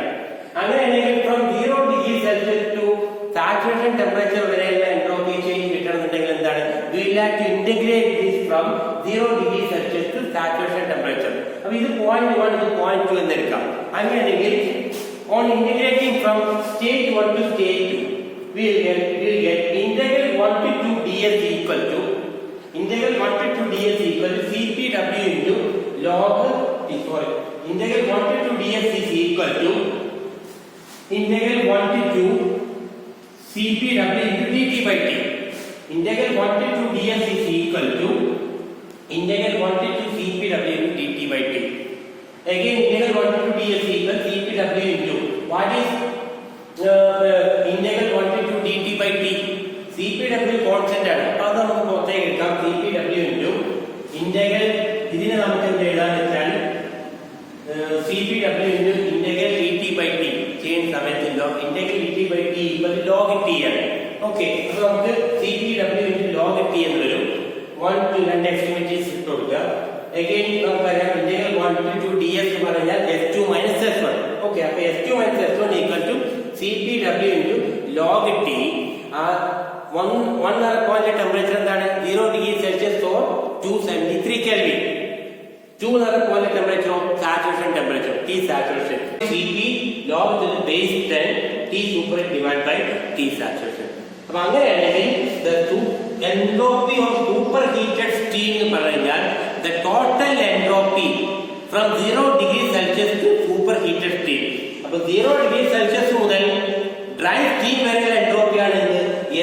അങ്ങനെയാണെങ്കിൽ from 0 degree Celsius to saturation temperature വരെയുള്ള എൻട്രോപ്പി ചേഞ്ച് കിട്ടണമെന്നുണ്ടെങ്കിൽ എന്താണ്? We will have to integrate this from 0 degree Celsius to saturation temperature. അപ്പോൾ ഇത് 0.1 ഇത് 0.2 എന്ന് എടുക്കാം. അങ്ങനെയാണെങ്കിൽ on integrating from stage 1 to stage 2 we will get integral 1 to 2 ds equal to CPW into log integral 1 to 2 ds is equal to integral 1 to 2 CPW into dt by T. Integral 1 to 2 ds is equal to integral 1 to 2 CPW into dt by T. Again, integral 1 to 2 ds equal CPW into what is integral 1 to 2 dt by T? CPW constant ആണ്. അത് നമുക്ക് പുറത്തേക്ക് എടുക്കാം. CPW into integral ഇതിനെ നമുക്ക് എന്ത് എഴുതാന്ന് വെച്ചാൽ CPW into integral dt by T ചെയ്യുന്ന സമയത്ത് integral dt by T equal to log T ആണ്. ഓക്കെ, അപ്പൊ നമുക്ക് CPW log T എന്ന് വരും. 1 to 2 എക്സ്ട്രീമിറ്റീസ് ഇട്ട് കൊടുക്കുക. Again നമുക്കറിയാം ഇന്റഗ്രൽ 1 to 2 ds എന്ന് പറഞ്ഞാൽ S2 minus S1. ഓക്കെ, അപ്പൊ S2 minus S1 equal to CPW into log T. one point temperature എന്താണ്? 0 degree Celsius or 273 kelvin. 2 point temperature of saturation temperature T saturation. Cp log to the base 10 T super divided by T saturation. അപ്പൊ അങ്ങനെയാണെങ്കിൽ entropy of superheated steam എന്ന് പറഞ്ഞാൽ the total entropy from 0 degree Celsius to superheated steam. അപ്പൊ 0 degree Celsius മുതൽ dry steam വരെയുള്ള entropy ആണ്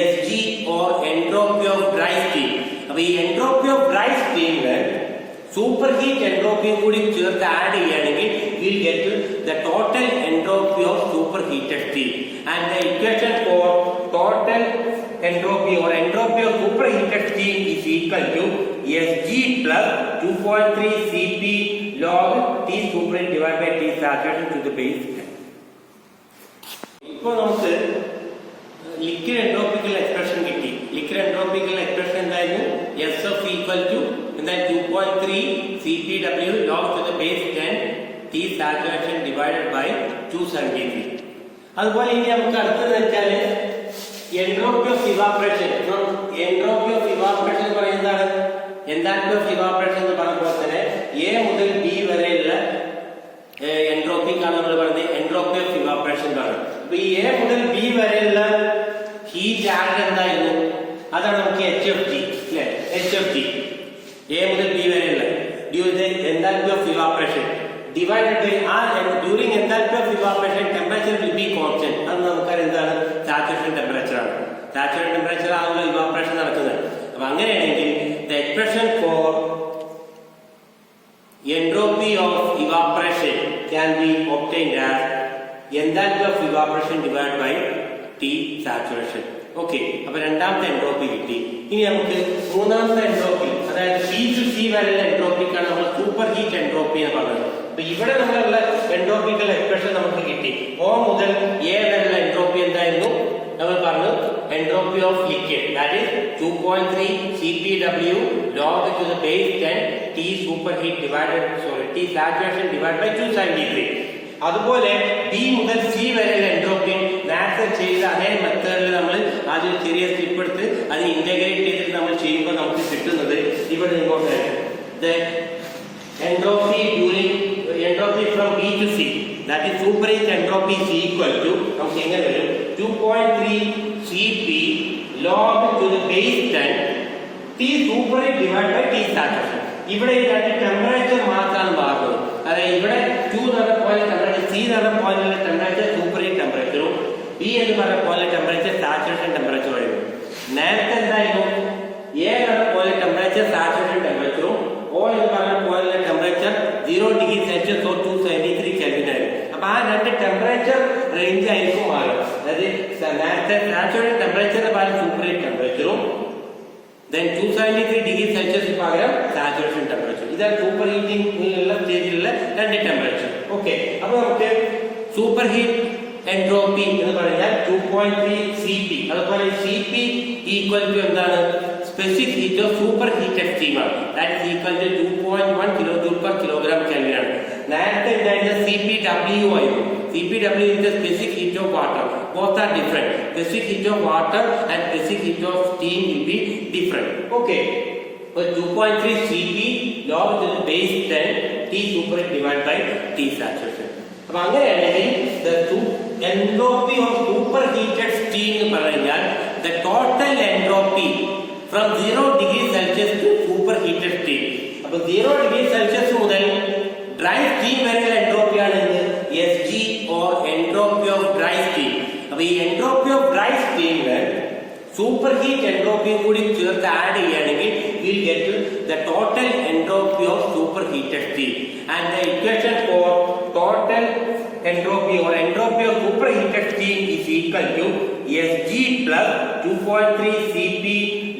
Sg or entropy of dry steam. അപ്പൊ ഈ entropy of dry steam superheat entropy കൂടി ചേർത്ത് ആഡ് ചെയ്യുകയാണെങ്കിൽ we'll get the total entropy of superheated steam. And the equation for total entropy or entropy of superheated steam is equal to Sg plus 2.3 Cp log T superheat divided by T saturation to the base 10. ഇപ്പോൾ നമുക്ക് liquid എൻട്രോപ്പിക്കൽ expression കിട്ടി. Liquid എൻട്രോപ്പിക്കൽ expression എന്തായിരുന്നു? SF equal to 2.3 CPW log to the base 10 T saturation divided by 273. അതുപോലെ ഇനി നമുക്ക് അടുത്തത് വെച്ചാൽ entropy of evaporation. Entropy of evaporation പറയുന്നതാണ് എൻതാൽപ്പി ഓഫ് ഇവാപറേഷൻ എന്ന് പറഞ്ഞപ്പോൾ തന്നെ A മുതൽ B വരെയുള്ള എൻട്രോപ്പിക്കാണ് നമ്മൾ പറയുന്നത് എൻട്രോപ്പി ഓഫ് ഇവാപറേഷൻ പറയുന്നത്. അപ്പൊ ഈ A മുതൽ B വരെയുള്ള ഹീറ്റ് ആഡ് എന്തായിരുന്നു? അതാണ് നമുക്ക് HFG അല്ലെ? HFG A മുതൽ B വരെയുള്ള enthalpy of evaporation divided by during enthalpy of evaporation temperature will be constant. അത് നമുക്കറിയാം എന്താണ്? സാച്ചുറേഷൻ ടെമ്പറേച്ചർ ആണ്. സാച്ചുറേഷൻ ടെമ്പറേച്ചർ ആണല്ലോ ഇവാപറേഷൻ നടക്കുന്നത്. അപ്പൊ അങ്ങനെയാണെങ്കിൽ the expression for entropy of evaporation can be obtained as enthalpy of evaporation divided by T saturation. Okay, അപ്പൊ രണ്ടാമത്തെ എൻട്രോപ്പി കിട്ടി. ഇനി നമുക്ക് മൂന്നാമത്തെ എൻട്രോപ്പി, അതായത് C to C വരെയുള്ള എൻട്രോപ്പിക്കാണ് നമ്മൾ സൂപ്പർ ഹീറ്റ് എൻട്രോപ്പി എന്ന് പറഞ്ഞത്. അപ്പൊ ഇവിടെ നമ്മളുള്ള എൻട്രോപ്പിക്കൽ എക്സ്പ്രഷൻ നമുക്ക് കിട്ടി. O മുതൽ A വരെയുള്ള എൻട്രോപ്പി എന്തായിരുന്നു? നമ്മൾ പറഞ്ഞു entropy of liquid that is 2.3 CPW log to the base 10 T superheat divided T saturation divided by 273. അതുപോലെ B മുതൽ C വരെയുള്ള എൻട്രോപ്പി നേരത്തെ ചെയ്ത അതേ മെത്തേഡിൽ നമ്മൾ ആദ്യം ചെറിയ സ്ലിപ്പ് എടുത്ത് അത് ഇന്റഗ്രേറ്റ് ചെയ്തിട്ട് നമ്മൾ ചെയ്യുമ്പോൾ നമുക്ക് കിട്ടുന്നത് ഇവിടെ ഇങ്ങോട്ട് entropy from B to C, that is superheat entropy is equal to നമുക്ക് എങ്ങനെ വരും? 2.3 Cp log to the base 10 T superheat divided by T saturation. ഇവിടെ ഇതിന്റെ ടെമ്പറേച്ചർ മാത്രമാണ് മാറുന്നത്. അതായത് ഇവിടെ 2 എന്ന് പറഞ്ഞ പോലെ ടെമ്പറേച്ചർ, C എന്ന് പറഞ്ഞ പോലെയുള്ള ടെമ്പറേച്ചർ സൂപ്പർഹീറ്റ് ടെമ്പറേച്ചറും B എന്ന് പറഞ്ഞ പോലെ ടെമ്പറേച്ചർ സാച്ചുറേഷൻ ടെമ്പറേച്ചറും ആയിരുന്നു. നേരത്തെ എന്തായിരുന്നു? A എന്ന് പറഞ്ഞ പോലെ ടെമ്പറേച്ചർ സാച്ചുറേഷൻ ടെമ്പറേച്ചറും O എന്ന് പറഞ്ഞ പോലെ temperature 0 degree Celsius or 273 kelvin ആയിരുന്നു. അപ്പൊ ആ രണ്ട് ടെമ്പറേച്ചർ റേഞ്ച് ആയിരിക്കും മാറും. അതായത് നേരത്തെ സാച്ചുറേഷൻ ടെമ്പറേച്ചറിന് പകരം സൂപ്പർഹീറ്റ് ടെമ്പറേച്ചറും then 273 ഡിഗ്രി സെൽഷ്യസ് പകരം സാച്ചുറേഷൻ ടെമ്പറേച്ചർ. ഇതാണ് സൂപ്പർ ഹീറ്റിംഗിലുള്ള സ്റ്റേജിലുള്ള രണ്ട് ടെമ്പറേച്ചർ. ഓക്കെ, അപ്പൊ നമുക്ക് സൂപ്പർ ഹീറ്റ് എൻട്രോപ്പി എന്ന് പറഞ്ഞാൽ 2.3 Cp. അതുപോലെ Cp ഈക്വൽ ടു എന്താണ്? Specific heat of super heated steam ആണ്. That is equal to 2.1 kJ/kg Kelvin ആണ്. നേരത്തെ ഉണ്ടായിരുന്ന CPW ആയിരുന്നു. CPW is the specific heat of water. Both are different. Specific heat of water and specific heat of steam will be different. Okay. So 2.3 Cp log to the base 10 T superheat divided by T saturation. അപ്പൊ അങ്ങനെയാണെങ്കിൽ the entropy of superheated steam എന്ന് പറഞ്ഞാൽ the total entropy from 0 degree Celsius to superheated steam. അപ്പൊ 0 degree Celsius മുതൽ dry steam വരെയുള്ള entropy ആണ് Sg or entropy of dry steam. അപ്പൊ ഈ entropy of dry steam super heat എൻട്രോപ്പിയും കൂടി ചേർത്ത് ആഡ് ചെയ്യുകയാണെങ്കിൽ we'll get the total entropy of superheated steam. And the equation for total entropy or entropy of superheated steam is equal to Sg plus 2.3 Cp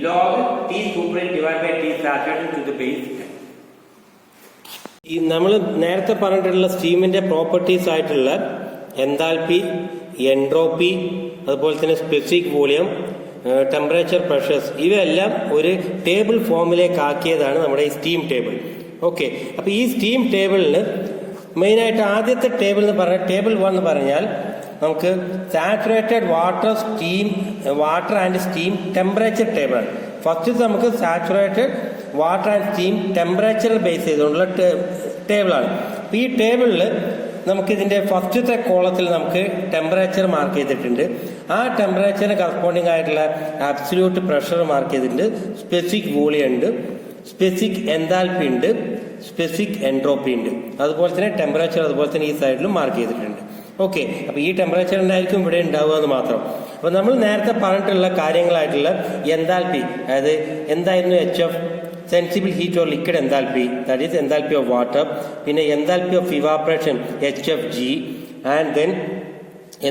log T superheat divided by T saturation to the base 10. ഈ നമ്മൾ നേരത്തെ പറഞ്ഞിട്ടുള്ള സ്റ്റീമിന്റെ properties ആയിട്ടുള്ള enthalpy, entropy, അതുപോലെ തന്നെ specific volume, temperature, pressures ഇവയെല്ലാം ഒരു table ഫോമിലേക്ക് ആക്കിയതാണ് നമ്മുടെ ഈ സ്റ്റീം ടേബിൾ. ഓക്കെ, അപ്പോൾ ഈ സ്റ്റീം ടേബിളിന് മെയിനായിട്ട് ആദ്യത്തെ ടേബിൾ എന്ന് പറഞ്ഞാൽ ടേബിൾ 1 എന്ന് പറഞ്ഞാൽ നമുക്ക് saturated water and steam temperature ടേബിളാണ്. ഫസ്റ്റ് നമുക്ക് saturated water and steam temperature base ചെയ്തുകൊണ്ടുള്ള ടേബിളാണ്. അപ്പോൾ ഈ ടേബിളിൽ നമുക്കിതിൻ്റെ ഫസ്റ്റത്തെ കോളത്തിൽ നമുക്ക് ടെമ്പറേച്ചർ മാർക്ക് ചെയ്തിട്ടുണ്ട്. ആ ടെമ്പറേച്ചറിന് കറസ്പോണ്ടിങ് ആയിട്ടുള്ള അബ്സല്യൂട്ട് പ്രഷർ മാർക്ക് ചെയ്തിട്ടുണ്ട്. സ്പെസിഫിക് വോളിയം ഉണ്ട്, സ്പെസിഫിക് എൻതാൽപ്പി ഉണ്ട്, സ്പെസിഫിക് എൻട്രോപ്പി ഉണ്ട്. അതുപോലെ തന്നെ ടെമ്പറേച്ചർ അതുപോലെ തന്നെ ഈ സൈഡിലും മാർക്ക് ചെയ്തിട്ടുണ്ട്. ഓക്കെ, അപ്പോൾ ഈ ടെമ്പറേച്ചർ ഉണ്ടായിരിക്കും ഇവിടെ ഉണ്ടാവുക എന്ന് മാത്രം. അപ്പോൾ നമ്മൾ നേരത്തെ പറഞ്ഞിട്ടുള്ള കാര്യങ്ങളായിട്ടുള്ള എൻതാൽപ്പി, അതായത് എന്തായിരുന്നു HF, sensible heat or liquid enthalpy, that is enthalpy of water. പിന്നെ enthalpy of evaporation HFG, and then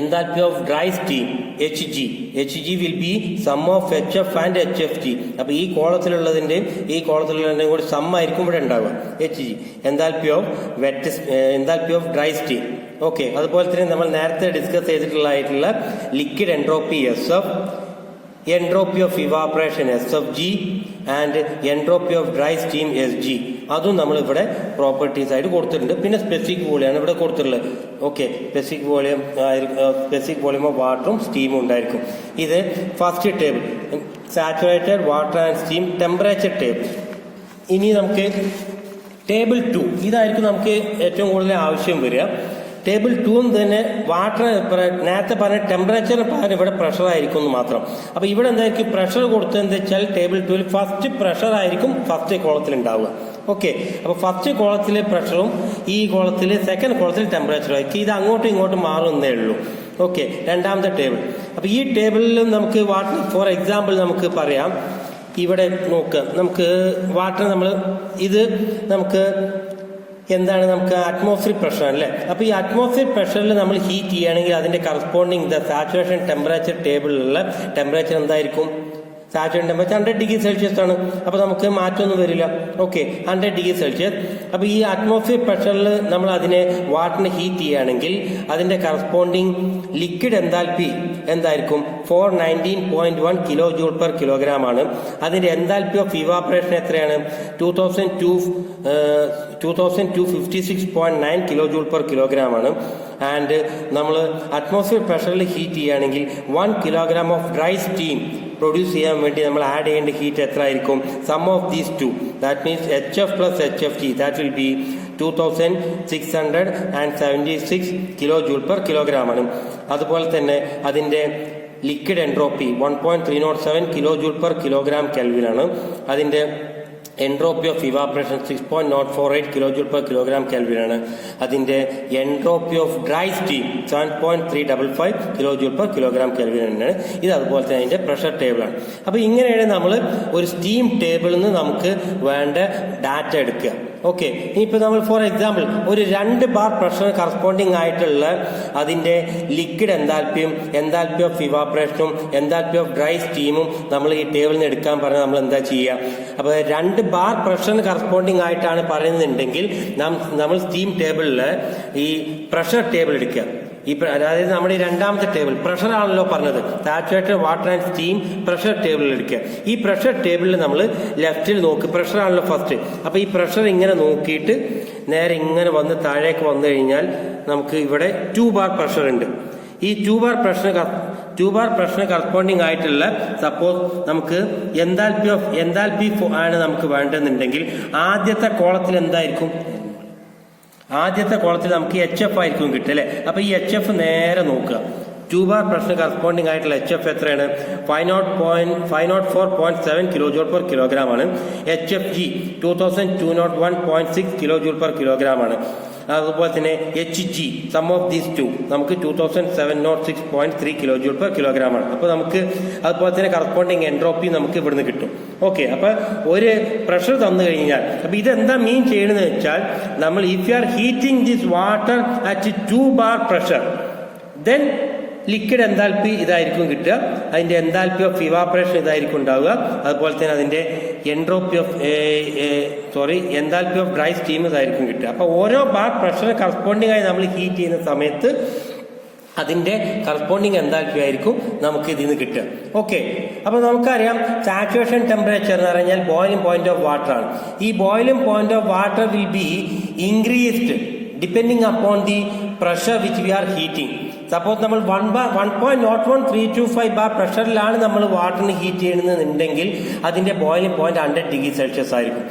enthalpy of dry steam HG. HG will be sum of HF and HFG. അപ്പോൾ ഈ കോളത്തിലുള്ളതിൻ്റെയും ഈ കോളത്തിലുള്ളതിൻ്റെയും കൂടി some ആയിരിക്കും ഇവിടെ ഉണ്ടാവുക, HG. Enthalpy of dry steam. Okay, അതുപോലെ തന്നെ നമ്മൾ നേരത്തെ ഡിസ്കസ് ചെയ്തിട്ടുള്ളതായിട്ടുള്ള liquid entropy SF, entropy of evaporation SFG, and entropy of dry steam SG. അതും നമ്മൾ ഇവിടെ പ്രോപ്പർട്ടീസ് ആയിട്ട് കൊടുത്തിട്ടുണ്ട്. പിന്നെ സ്പെസിഫിക് വോളിയമാണ് ഇവിടെ കൊടുത്തിട്ടുള്ളത്. ഓക്കെ, സ്പെസിഫിക് വോളിയം ഓഫ് വാട്ടറും സ്റ്റീമും ഉണ്ടായിരിക്കും. ഇത് first table, saturated water and steam temperature table. ഇനി നമുക്ക് ടേബിൾ 2, ഇതായിരിക്കും നമുക്ക് ഏറ്റവും കൂടുതൽ ആവശ്യം വരിക. ടേബിൾ 2 തന്നെ വാട്ടർ നേരത്തെ പറഞ്ഞ ടെമ്പറേച്ചറിന് പകരം ഇവിടെ പ്രഷർ ആയിരിക്കും എന്ന് മാത്രം. അപ്പോൾ ഇവിടെ എന്തായിരിക്കും പ്രഷർ കൊടുത്തതെന്ന് വെച്ചാൽ ടേബിൾ 2 ഫസ്റ്റ് പ്രഷർ ആയിരിക്കും ഫസ്റ്റ് കോളത്തിൽ ഉണ്ടാവുക. ഓക്കെ, അപ്പോൾ ഫസ്റ്റ് കോളത്തിലെ പ്രഷറും ഈ കോളത്തിൽ സെക്കൻഡ് കോളത്തിൽ ടെമ്പറേച്ചറും ആയിരിക്കും. ഇത് അങ്ങോട്ടും ഇങ്ങോട്ടും മാറുന്നേ ഉള്ളൂ. ഓക്കെ, രണ്ടാമത്തെ ടേബിൾ. അപ്പോൾ ഈ ടേബിളിലും നമുക്ക് വാട്ടർ, ഫോർ എക്സാമ്പിൾ നമുക്ക് പറയാം, ഇവിടെ നോക്കുക, നമുക്ക് വാട്ടർ നമുക്ക് എന്താണ്, നമുക്ക് അറ്റ്മോസ്ഫിയർ പ്രഷർ അല്ലേ. അപ്പോൾ ഈ അറ്റ്മോസ്ഫിയർ പ്രഷറിൽ നമ്മൾ ഹീറ്റ് ചെയ്യുകയാണെങ്കിൽ അതിന്റെ കറസ്പോണ്ടിങ് സാച്ചുറേഷൻ ടെമ്പറേച്ചർ ടേബിളിലുള്ള ടെമ്പറേച്ചർ എന്തായിരിക്കും? സാച്ചുറേഷൻ ടെമ്പറേച്ചർ 100 ഡിഗ്രി സെൽഷ്യസ് ആണ്. അപ്പോൾ നമുക്ക് മാറ്റമൊന്നും വരില്ല. Okay, 100 degree Celsius. അപ്പോൾ ഈ അറ്റ്മോസ്ഫിയർ പ്രഷറിൽ നമ്മൾ അതിനെ വാട്ടറിനെ ഹീറ്റ് ചെയ്യുകയാണെങ്കിൽ അതിന്റെ കറസ്പോണ്ടിങ് ലിക്വിഡ് എൻതാൽപ്പി എന്തായിരിക്കും? 419.1 കിലോ ജൂൾ പെർ കിലോഗ്രാം ആണ്. അതിന്റെ എൻതാൽപ്പി ഓഫ് ഇവാപറേഷൻ എത്രയാണ്? 2256.9 കിലോ ജൂൾ പെർ കിലോഗ്രാം ആണ്. ആൻഡ് നമ്മൾ അറ്റ്മോസ്ഫിയർ പ്രഷറിൽ ഹീറ്റ് ചെയ്യുകയാണെങ്കിൽ 1 kilogram of dry steam produce ചെയ്യാൻ വേണ്ടി നമ്മൾ ആഡ് ചെയ്യേണ്ട ഹീറ്റ് എത്ര ആയിരിക്കും? Sum of these two, that means HF plus HFG, that will be 2676 kilo joule per kilogram ആണ്. അതുപോലെ തന്നെ അതിൻ്റെ liquid entropy 1.307 kilo joule per kilogram kelvin ആണ്. അതിൻ്റെ entropy of evaporation 6.048 kilo joule per kilogram kelvin ആണ്. അതിൻ്റെ entropy of dry steam 7.355 kilo joule per kilogram kelvin തന്നെയാണ്. ഇത് അതുപോലെ തന്നെ അതിൻ്റെ പ്രഷർ ടേബിളാണ്. അപ്പോൾ ഇങ്ങനെയാണ് നമ്മൾ ഒരു സ്റ്റീം ടേബിളിൽ നിന്ന് നമുക്ക് വേണ്ട ഡാറ്റ എടുക്കുക. ഓക്കെ, ഇനിയിപ്പോൾ നമ്മൾ ഫോർ എക്സാമ്പിൾ ഒരു 2 ബാർ പ്രഷർ കറസ്പോണ്ടിങ് ആയിട്ടുള്ള അതിൻ്റെ ലിക്വിഡ് എൻതാൽപ്പിയും എൻതാൽപ്പി ഓഫ് ഇവാപറേഷനും എൻതാൽപ്പി ഓഫ് ഡ്രൈ സ്റ്റീമും നമ്മൾ ഈ ടേബിളിൽ നിന്ന് എടുക്കാൻ പറഞ്ഞാൽ നമ്മൾ എന്താ ചെയ്യുക? അപ്പോൾ 2 ബാർ പ്രഷറിന് കറസ്പോണ്ടിങ് ആയിട്ടാണ് പറയുന്നുണ്ടെങ്കിൽ നമ്മൾ സ്റ്റീം ടേബിളിൽ ഈ പ്രഷർ ടേബിൾ എടുക്കുക. അതായത് നമ്മുടെ രണ്ടാമത്തെ ടേബിൾ പ്രഷർ ആണല്ലോ പറഞ്ഞത്, saturated water and steam pressure ടേബിളിൽ എടുക്കുക. ഈ പ്രഷർ ടേബിളിൽ നമ്മൾ ലെഫ്റ്റിൽ നോക്ക്, പ്രഷർ ആണല്ലോ ഫസ്റ്റ്. അപ്പോൾ ഈ പ്രഷർ ഇങ്ങനെ നോക്കിയിട്ട് നേരെ ഇങ്ങനെ വന്ന് താഴേക്ക് വന്നു കഴിഞ്ഞാൽ നമുക്ക് ഇവിടെ 2 ബാർ പ്രഷർ ഉണ്ട്. ഈ 2 ബാർ പ്രഷറിന് കറസ്പോണ്ടിങ് ആയിട്ടുള്ള സപ്പോസ് നമുക്ക് എൻതാൽപ്പി ആണ് നമുക്ക് വേണ്ടതെന്നുണ്ടെങ്കിൽ ആദ്യത്തെ കോളത്തിൽ എന്തായിരിക്കും? ആദ്യത്തെ കോളത്തിൽ നമുക്ക് HF ആയിരിക്കും കിട്ടുക അല്ലേ. അപ്പോൾ ഈ HF നേരെ നോക്കുക. 2 ബാർ പ്രഷർ കറസ്പോണ്ടിങ് ആയിട്ടുള്ള HF എത്രയാണ്? 504.7 കിലോ ജൂൾ പെർ കിലോഗ്രാം ആണ്. HFG 2201.6 kilo joule per kilogram ആണ്. അതുപോലെ തന്നെ HG sum of these two നമുക്ക് 2706.3 കിലോ ജൂൾ പെർ കിലോഗ്രാം ആണ്. അപ്പോൾ നമുക്ക് അതുപോലെ തന്നെ കറസ്പോണ്ടിങ് എൻട്രോപ്പി നമുക്ക് ഇവിടുന്ന് കിട്ടും. ഓക്കെ, അപ്പോൾ ഒരു പ്രഷർ തന്നു കഴിഞ്ഞാൽ അപ്പോൾ ഇതെന്താ മീൻ ചെയ്യണമെന്ന് വെച്ചാൽ നമ്മൾ if you are heating this water at 2 bar pressure then liquid enthalpy ഇതായിരിക്കും കിട്ടുക. അതിൻ്റെ എൻതാൽപ്പി ഓഫ് ഇവാപറേഷൻ ഇതായിരിക്കും ഉണ്ടാവുക. അതുപോലെ തന്നെ അതിൻ്റെ entropy of enthalpy of dry steam ഇതായിരിക്കും കിട്ടുക. അപ്പോൾ ഓരോ ബാർ പ്രഷറിന് കറസ്പോണ്ടിങ് ആയി നമ്മൾ ഹീറ്റ് ചെയ്യുന്ന സമയത്ത് അതിന്റെ കറസ്പോണ്ടിങ് എന്താൽപ്പി ആയിരിക്കും നമുക്ക് ഇതിൽ നിന്ന് കിട്ടുക. ഓക്കെ, അപ്പൊ നമുക്കറിയാം സാച്ചുറേഷൻ ടെമ്പറേച്ചർ എന്ന് പറഞ്ഞാൽ ബോയിലിംഗ് പോയിന്റ് ഓഫ് വാട്ടർ ആണ്. ഈ boiling point of water will be increased depending upon the pressure which we are heating. Suppose നമ്മൾ 1.01325 ബാർ പ്രഷറിലാണ് നമ്മൾ വാട്ടറിന് ഹീറ്റ് ചെയ്യുന്നതെന്നുണ്ടെങ്കിൽ അതിന്റെ ബോയിലിംഗ് പോയിന്റ് 100°C ആയിരിക്കും.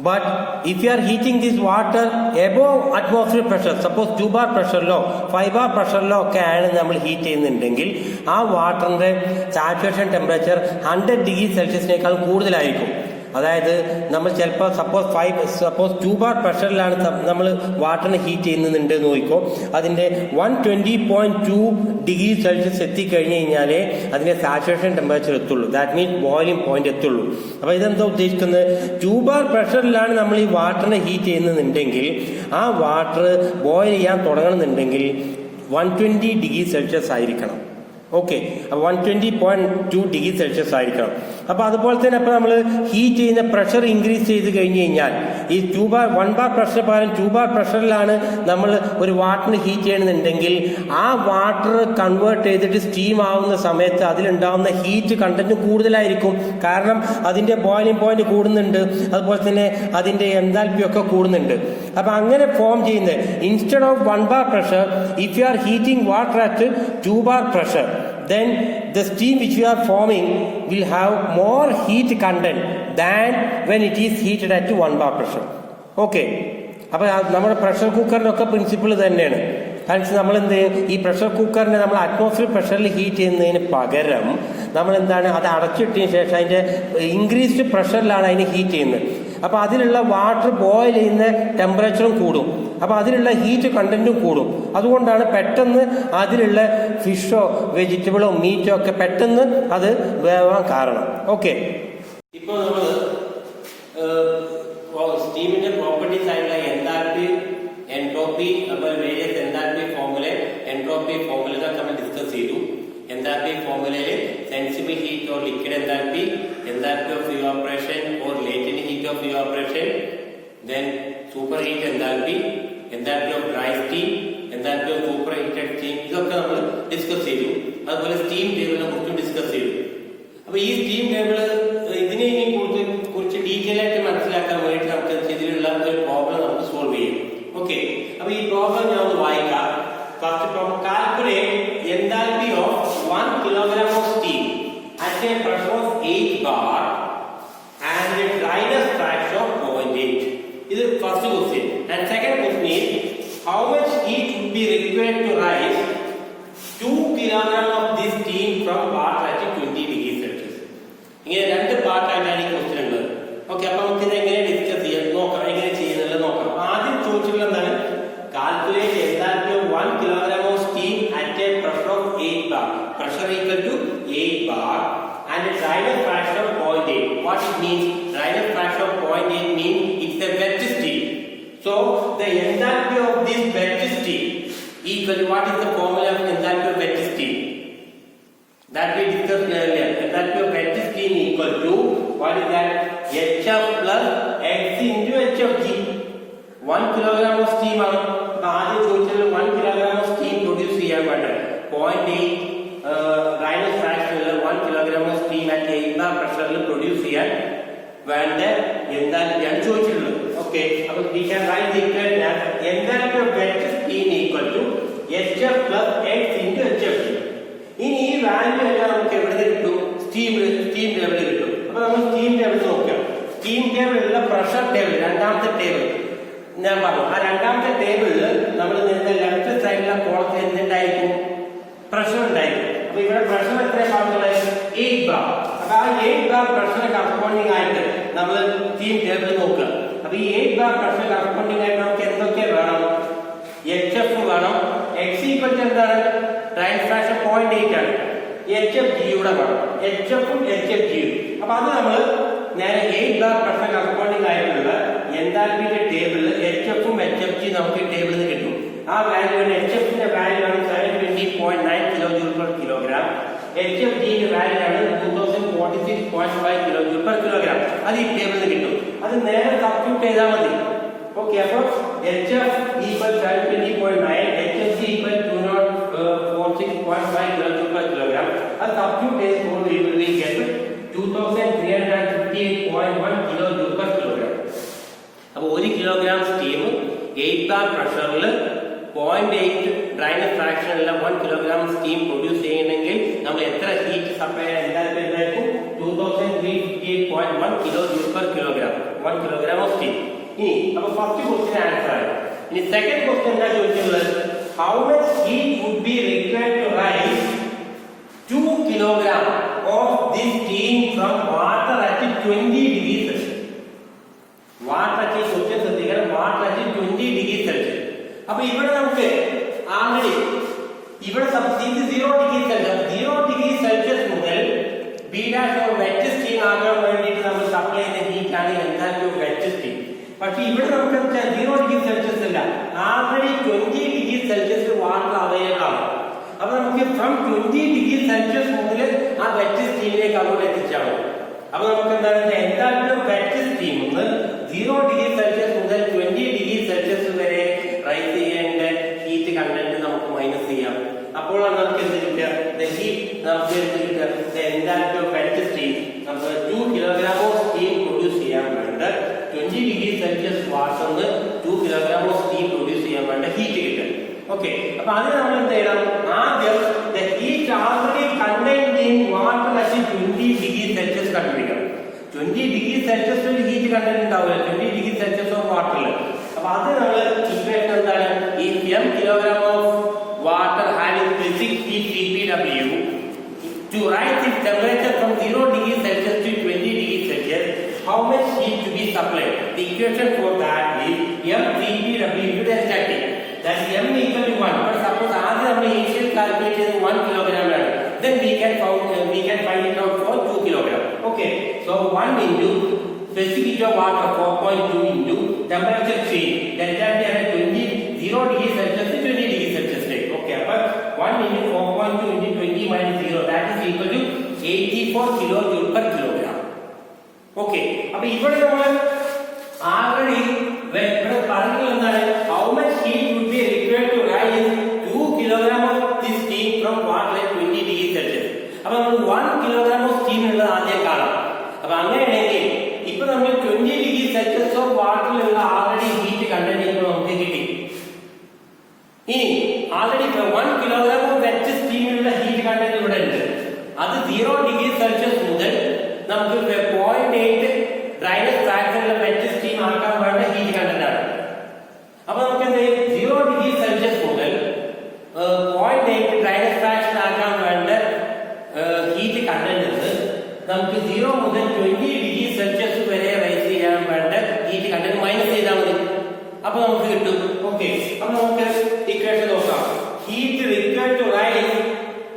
But if you are heating this water above atmospheric pressure, suppose 2 bar pressure ലോ 5 bar pressure ലോ ഒക്കെ ആണ് നമ്മൾ heat ചെയ്യുന്നുണ്ടെങ്കിൽ ആ വാട്ടറിന്റെ സാച്ചുറേഷൻ ടെമ്പറേച്ചർ 100°C കൂടുതലായിരിക്കും. അതായത് നമ്മൾ ചിലപ്പോൾ സപ്പോസ് 2 ബാർ പ്രഷറിലാണ് നമ്മൾ വാട്ടറിന് ഹീറ്റ് ചെയ്യുന്നുണ്ട് നോക്കിക്കോ, അതിന്റെ 120.2°C എത്തിക്കഴിഞ്ഞ് കഴിഞ്ഞാലേ അതിന്റെ സാച്ചുറേഷൻ ടെമ്പറേച്ചർ എത്തുള്ളൂ. ദാറ്റ് മീൻസ് ബോയിലിംഗ് പോയിന്റ് എത്തുള്ളൂ. അപ്പൊ ഇതെന്താ ഉദ്ദേശിക്കുന്നത്, 2 ബാർ പ്രഷറിലാണ് നമ്മൾ ഈ വാട്ടറിനെ ഹീറ്റ് ചെയ്യുന്നുണ്ടെങ്കിൽ ആ വാട്ടർ ബോയിൽ ചെയ്യാൻ തുടങ്ങണമെന്നുണ്ടെങ്കിൽ 120°C ആയിരിക്കണം. ഓക്കെ, 120.2°C ആയിരിക്കണം. അപ്പൊ അതുപോലെ തന്നെ അപ്പൊ നമ്മൾ ഹീറ്റ് ചെയ്യുന്ന പ്രഷർ ഇൻക്രീസ് ചെയ്ത് കഴിഞ്ഞ് കഴിഞ്ഞാൽ ഈ 1 ബാർ പ്രഷർ പകരം 2 ബാർ പ്രഷറിലാണ് നമ്മൾ ഒരു വാട്ടറിന് ഹീറ്റ് ചെയ്യണമെന്നുണ്ടെങ്കിൽ ആ വാട്ടർ കൺവേർട്ട് ചെയ്തിട്ട് സ്റ്റീം ആവുന്ന സമയത്ത് അതിലുണ്ടാവുന്ന ഹീറ്റ് കണ്ടന്റ് കൂടുതലായിരിക്കും. കാരണം അതിന്റെ ബോയിലിംഗ് പോയിന്റ് കൂടുന്നുണ്ട്, അതുപോലെ തന്നെ അതിന്റെ എൻതാൽപ്പി ഒക്കെ കൂടുന്നുണ്ട്. അപ്പൊ അങ്ങനെ ഫോം ചെയ്യുന്നത് instead of 1 bar pressure, if you are heating water at 2 bar pressure, then the steam which you are forming will have more heat content than when it is heated at 1 bar pressure. Okay, അപ്പൊ നമ്മുടെ pressure കുക്കറിനൊക്കെ principle തന്നെയാണ്. കാരണം നമ്മൾ എന്ത് ചെയ്യും, ഈ pressure കുക്കറിനെ നമ്മൾ atmosphere പ്രഷറിൽ ഹീറ്റ് ചെയ്യുന്നതിന് പകരം നമ്മൾ എന്താണ് അത് അടച്ചിട്ടതിന് ശേഷം അതിന്റെ ഇൻക്രീസ്ഡ് പ്രഷറിലാണ് അതിനെ ഹീറ്റ് ചെയ്യുന്നത്. അപ്പൊ അതിലുള്ള വാട്ടർ ബോയിൽ ചെയ്യുന്ന ടെമ്പറേച്ചറും കൂടും, അപ്പൊ അതിലുള്ള ഹീറ്റ് കണ്ടന്റും കൂടും. അതുകൊണ്ടാണ് പെട്ടെന്ന് അതിലുള്ള ഫിഷോ വെജിറ്റബിളോ മീറ്റോ ഒക്കെ പെട്ടെന്ന് അത് വേവാൻ കാരണം. ഓക്കെ, ഇപ്പോൾ നമ്മൾ സ്റ്റീമിന്റെ പ്രോപ്പർട്ടീസ് ആയിട്ടുള്ള എൻതാൽപ്പി, എൻട്രോപ്പി, അതുപോലെ വേരിയസ് എൻതാൽപ്പി ഫോർമുലകൾ നമ്മൾ ഡിസ്കസ് ചെയ്തു. എൻതാൽപ്പി ഫോർമുലയിൽ sensible heat or liquid enthalpy, enthalpy of evaporation or latent heat of evaporation, then superheat enthalpy, enthalpy of dry steam, enthalpy of superheated steam, ഇതൊക്കെ നമ്മൾ discuss ചെയ്തു. അതുപോലെ steam ടേബിളിനെ കുറിച്ചും discuss ചെയ്തു. അപ്പൊ ഈ സ്റ്റീം ടേബിൾ ഇതിനെ കുറിച്ച് ഡീറ്റെയിൽ ആയിട്ട് മനസ്സിലാക്കാൻ വേണ്ടി നമുക്ക് ഇതിലുള്ള ഒരു പ്രോബ്ലം നമുക്ക് സോൾവ് ചെയ്യും. ഓക്കെ, അപ്പൊ ഈ പ്രോബ്ലം ഞാൻ ഒന്ന് വായിക്കാം. First problem, calculate enthalpy of 1 kilogram of steam at a pressure of 8 bar and a dryness fraction of 0.8. This is first question. And second question is, how much heat would be required to rise 2 kilogram of this steam from water at 20°C? ഇങ്ങനെ രണ്ട് പാർട്ടായിട്ടാണ് ഈ question ഉള്ളത്. Okay, അപ്പൊ നമുക്ക് ഇത് എങ്ങനെ discuss ചെയ്യാം നോക്കാം, എങ്ങനെ ചെയ്യുന്നത് നോക്കാം. ആദ്യം ചോദിച്ചിട്ടുള്ള എന്താണ്, calculate enthalpy of 1 kilogram of steam at a pressure of 8 bar. Pressure equal to 8 bar and a dryness fraction of 0.8. What it means? Dryness fraction of 0.8 means it's a wet steam. So the enthalpy of this wet steam equal to, what is the formula of enthalpy of wet steam? That we discussed earlier. Enthalpy of wet steam equal to, what is that? HF plus X into HFG. 1 kilogram of steam ആണ്. ആദ്യം ചോദിച്ചത് 1 kilogram of steam produce ചെയ്യാൻ വേണ്ടത് 0.8 dryness fraction ഉള്ള 1 kilogram of steam at 8 bar പ്രഷറിൽ produce ചെയ്യാൻ വേണ്ട എന്താൽപ്പിയാണ് ചോദിച്ചിട്ടുള്ളത്. Okay, അപ്പോൾ we can write the equation as enthalpy of wet steam equal to HF plus X into HFG. ഇനി ഈ വാല്യൂ എല്ലാം നമുക്ക് എവിടെ കിട്ടും, സ്റ്റീം ടേബിളിൽ കിട്ടും. അപ്പൊ നമ്മൾ സ്റ്റീം ടേബിൾ നോക്കാം. സ്റ്റീം ടേബിളിലുള്ള പ്രഷർ ടേബിൾ, രണ്ടാമത്തെ ടേബിൾ ഞാൻ പറഞ്ഞു. ആ രണ്ടാമത്തെ ടേബിളിൽ നമ്മൾ നേരത്തെ ലെഫ്റ്റ് സൈഡിലെ കോളത്തിൽ എന്തുണ്ടായിരിക്കും, പ്രഷർ ഉണ്ടായിരിക്കും. അപ്പൊ ഇവിടെ പ്രഷർ എത്ര ഭാഗങ്ങളായി, 8 ബാർ. അപ്പൊ ആ 8 ബാർ പ്രഷർ കറസ്പോണ്ടിങ് ആയിട്ട് നമ്മൾ സ്റ്റീം ടേബിൾ നോക്കുക. അപ്പൊ ഈ 8 ബാർ പ്രഷർ കറസ്പോണ്ടിങ് ആയിട്ട് നമുക്ക് എന്തൊക്കെ വേണം, HF വേണം. X ഈക്വൽ ടു എന്താണ്, ഡ്രൈനസ് ഫ്രാക്ഷൻ 0.8 ആണ്. HFG യുടെ വേണം, HF ഉം HFG യും. അപ്പൊ അത് നമ്മൾ നേരെ 8 ബാർ പ്രഷർ കറസ്പോണ്ടിങ് ആയിട്ടുള്ള എന്താൽപ്പിന്റെ ടേബിളിൽ HF ഉം HFG നമുക്ക് ടേബിളിൽ നിന്ന് കിട്ടും. ആ വാല്യൂ HF ന്റെ വാല്യൂ ആണ് 720.9 kJ/kg. HFG ന്റെ വാല്യൂ ആണ് 2046.5 kJ/kg. അത് ഈ ടേബിളിൽ നിന്ന് കിട്ടും. അത് നേരെ സബ്സ്റ്റിറ്റ്യൂട്ട് ചെയ്താൽ മതി. ഓക്കെ, അപ്പോൾ HF equal 720.9, HFG equal 200 അത് സബ്സ്റ്റിറ്റ്യൂട്ട് ചെയ്യുമ്പോൾ we will get 2358.1 kilojoule per kilogram. അപ്പോൾ 1 കിലോഗ്രാം സ്റ്റീം 8 ബാർ പ്രഷറിൽ 0.8 ഡ്രൈനസ് ഫ്രാക്ഷനിൽ 1 കിലോഗ്രാം സ്റ്റീം പ്രൊഡ്യൂസ് ചെയ്യണമെങ്കിൽ നമ്മൾ എത്ര ഹീറ്റ് സപ്ലൈ എന്തായിരിക്കും 2358.1 kilojoule per kilogram 1 kilogram of steam. ഇനി അപ്പോൾ ഫസ്റ്റ് ക്വസ്റ്റ്യൻ ആൻസർ ആയി. ഇനി സെക്കൻഡ് ക്വസ്റ്റ്യൻ എന്താ ചോദിച്ചിട്ടുള്ളത്, how much heat would be required to rise 2 kilogram of this steam from water at 20 degrees Celsius. Water at question ശ്രദ്ധിക്കണം, water at 20 degrees Celsius. അപ്പൊ ഇവിടെ നമുക്ക് ആൾറെഡി ഇവിടെ substitute 0 degree Celsius 0 degree Celsius മുതൽ B dash of wet steam ആകാൻ വേണ്ടിയിട്ട് നമ്മൾ supply ചെയ്യുന്ന ഹീറ്റ് ആണ് എന്തായാലും ഓഫ് വെറ്റ് സ്റ്റീം. പക്ഷെ ഇവിടെ നമുക്ക് 0 degree Celsius അല്ല, already 20 degree Celsius water available ആണ്. അപ്പൊ നമുക്ക് ഫ്രം 20 degree Celsius മുതൽ ആ വെറ്റ് സ്റ്റീമിലേക്ക് അങ്ങോട്ട് എത്തിച്ചാൽ മതി. അപ്പൊ നമുക്ക് എന്താണ് എന്തായാലും വെറ്റ് സ്റ്റീം 0 degree Celsius മുതൽ 20 degree Celsius വരെ റൈസ് ചെയ്യേണ്ട ഹീറ്റ് കണ്ടന്റ് നമുക്ക് മൈനസ് ചെയ്യാം. അപ്പോഴാണ് നമുക്ക് എന്ത് കിട്ടുക, നമുക്ക് എന്ത് കിട്ടുക, എന്തായാലും വെറ്റ് സ്റ്റീം നമുക്ക് 2 കിലോഗ്രാം ഓഫ് സ്റ്റീം പ്രൊഡ്യൂസ് ചെയ്യാൻ വേണ്ട 20 degree Celsius വാട്ടറിന് 2 kilogram of steam produce ചെയ്യാൻ വേണ്ട ഹീറ്റ് കിട്ടും. ഓക്കെ, അപ്പൊ അതിന് നമ്മൾ എന്ത് ചെയ്യണം, ആദ്യം the heat already contained in water at 20 degree Celsius കണ്ടുപിടിക്കണം. 20 degree Celsius ഹീറ്റ് കണ്ടന്റ് ഉണ്ടാവില്ല 20 degree Celsius ഓഫ് വാട്ടറിൽ. അപ്പൊ അത് നമ്മൾ ഇക്വേഷൻ എന്താണ്, ഈ m kilogram of water having specific heat TPW to rise its temperature from 0 degree Celsius to 20 degree Celsius, how much heat to be supplied? The equation for that is m TPW into the static. That is m equal to 1. But suppose ആദ്യം നമ്മൾ initial calculate ചെയ്ത് 1 kilogram ആണ്, then we can find it out for 2 kilogram. Okay, so 1 into specific heat of water 4.2 into temperature change delta T at 0 degree Celsius to 20 degree Celsius. Okay, but 1 into 4.2 into 20 minus 0, that is equal to 84 kilojoule per kilogram. Okay, അപ്പോൾ ഇവിടെ നമ്മൾ already ഇവിടെ പറഞ്ഞത് എന്താണ്, how much heat would be required to rise 2 kilogram of this steam from water at 20 degree Celsius. അപ്പോൾ നമ്മൾ 1 kilogram of steam ഉള്ളത് ആദ്യം കാണാം. അപ്പോൾ അങ്ങനെയാണെങ്കിൽ ഇപ്പോൾ നമ്മൾ 20 degree Celsius ഓഫ് വാട്ടറിലുള്ള ആൾറെഡി ഹീറ്റ് കണ്ടന്റ് ഇപ്പോൾ നമുക്ക് കിട്ടി. ഇനി ആൾറെഡി 1 കിലോഗ്രാം ഓഫ് വെറ്റ് സ്റ്റീമിലുള്ള ഹീറ്റ് കണ്ടന്റ് ഇവിടെ ഉണ്ട്. അത് 0 degree Celsius മുതൽ നമുക്ക് 0.8 ഡ്രൈനസ് ഫ്രാക്ഷനിലെ വെറ്റ് സ്റ്റീം ആക്കാൻ വേണ്ട ഹീറ്റ് കണ്ടന്റ് ആണ്. അപ്പൊ നമുക്ക് എന്ത് 0 degree Celsius മുതൽ 0.8 ഡ്രൈനസ് ഫ്രാക്ഷൻ ആക്കാൻ വേണ്ട ഹീറ്റ് കണ്ടന്റ് നമുക്ക് 0 മുതൽ 20 degree Celsius വരെ റൈസ് ചെയ്യാൻ വേണ്ട ഹീറ്റ് കണ്ടന്റ് മൈനസ് ചെയ്താൽ മതി. അപ്പൊ നമുക്ക് കിട്ടും. ഓക്കെ, അപ്പൊ നമുക്ക് ഇക്വേഷൻ നോക്കാം. Heat required to rise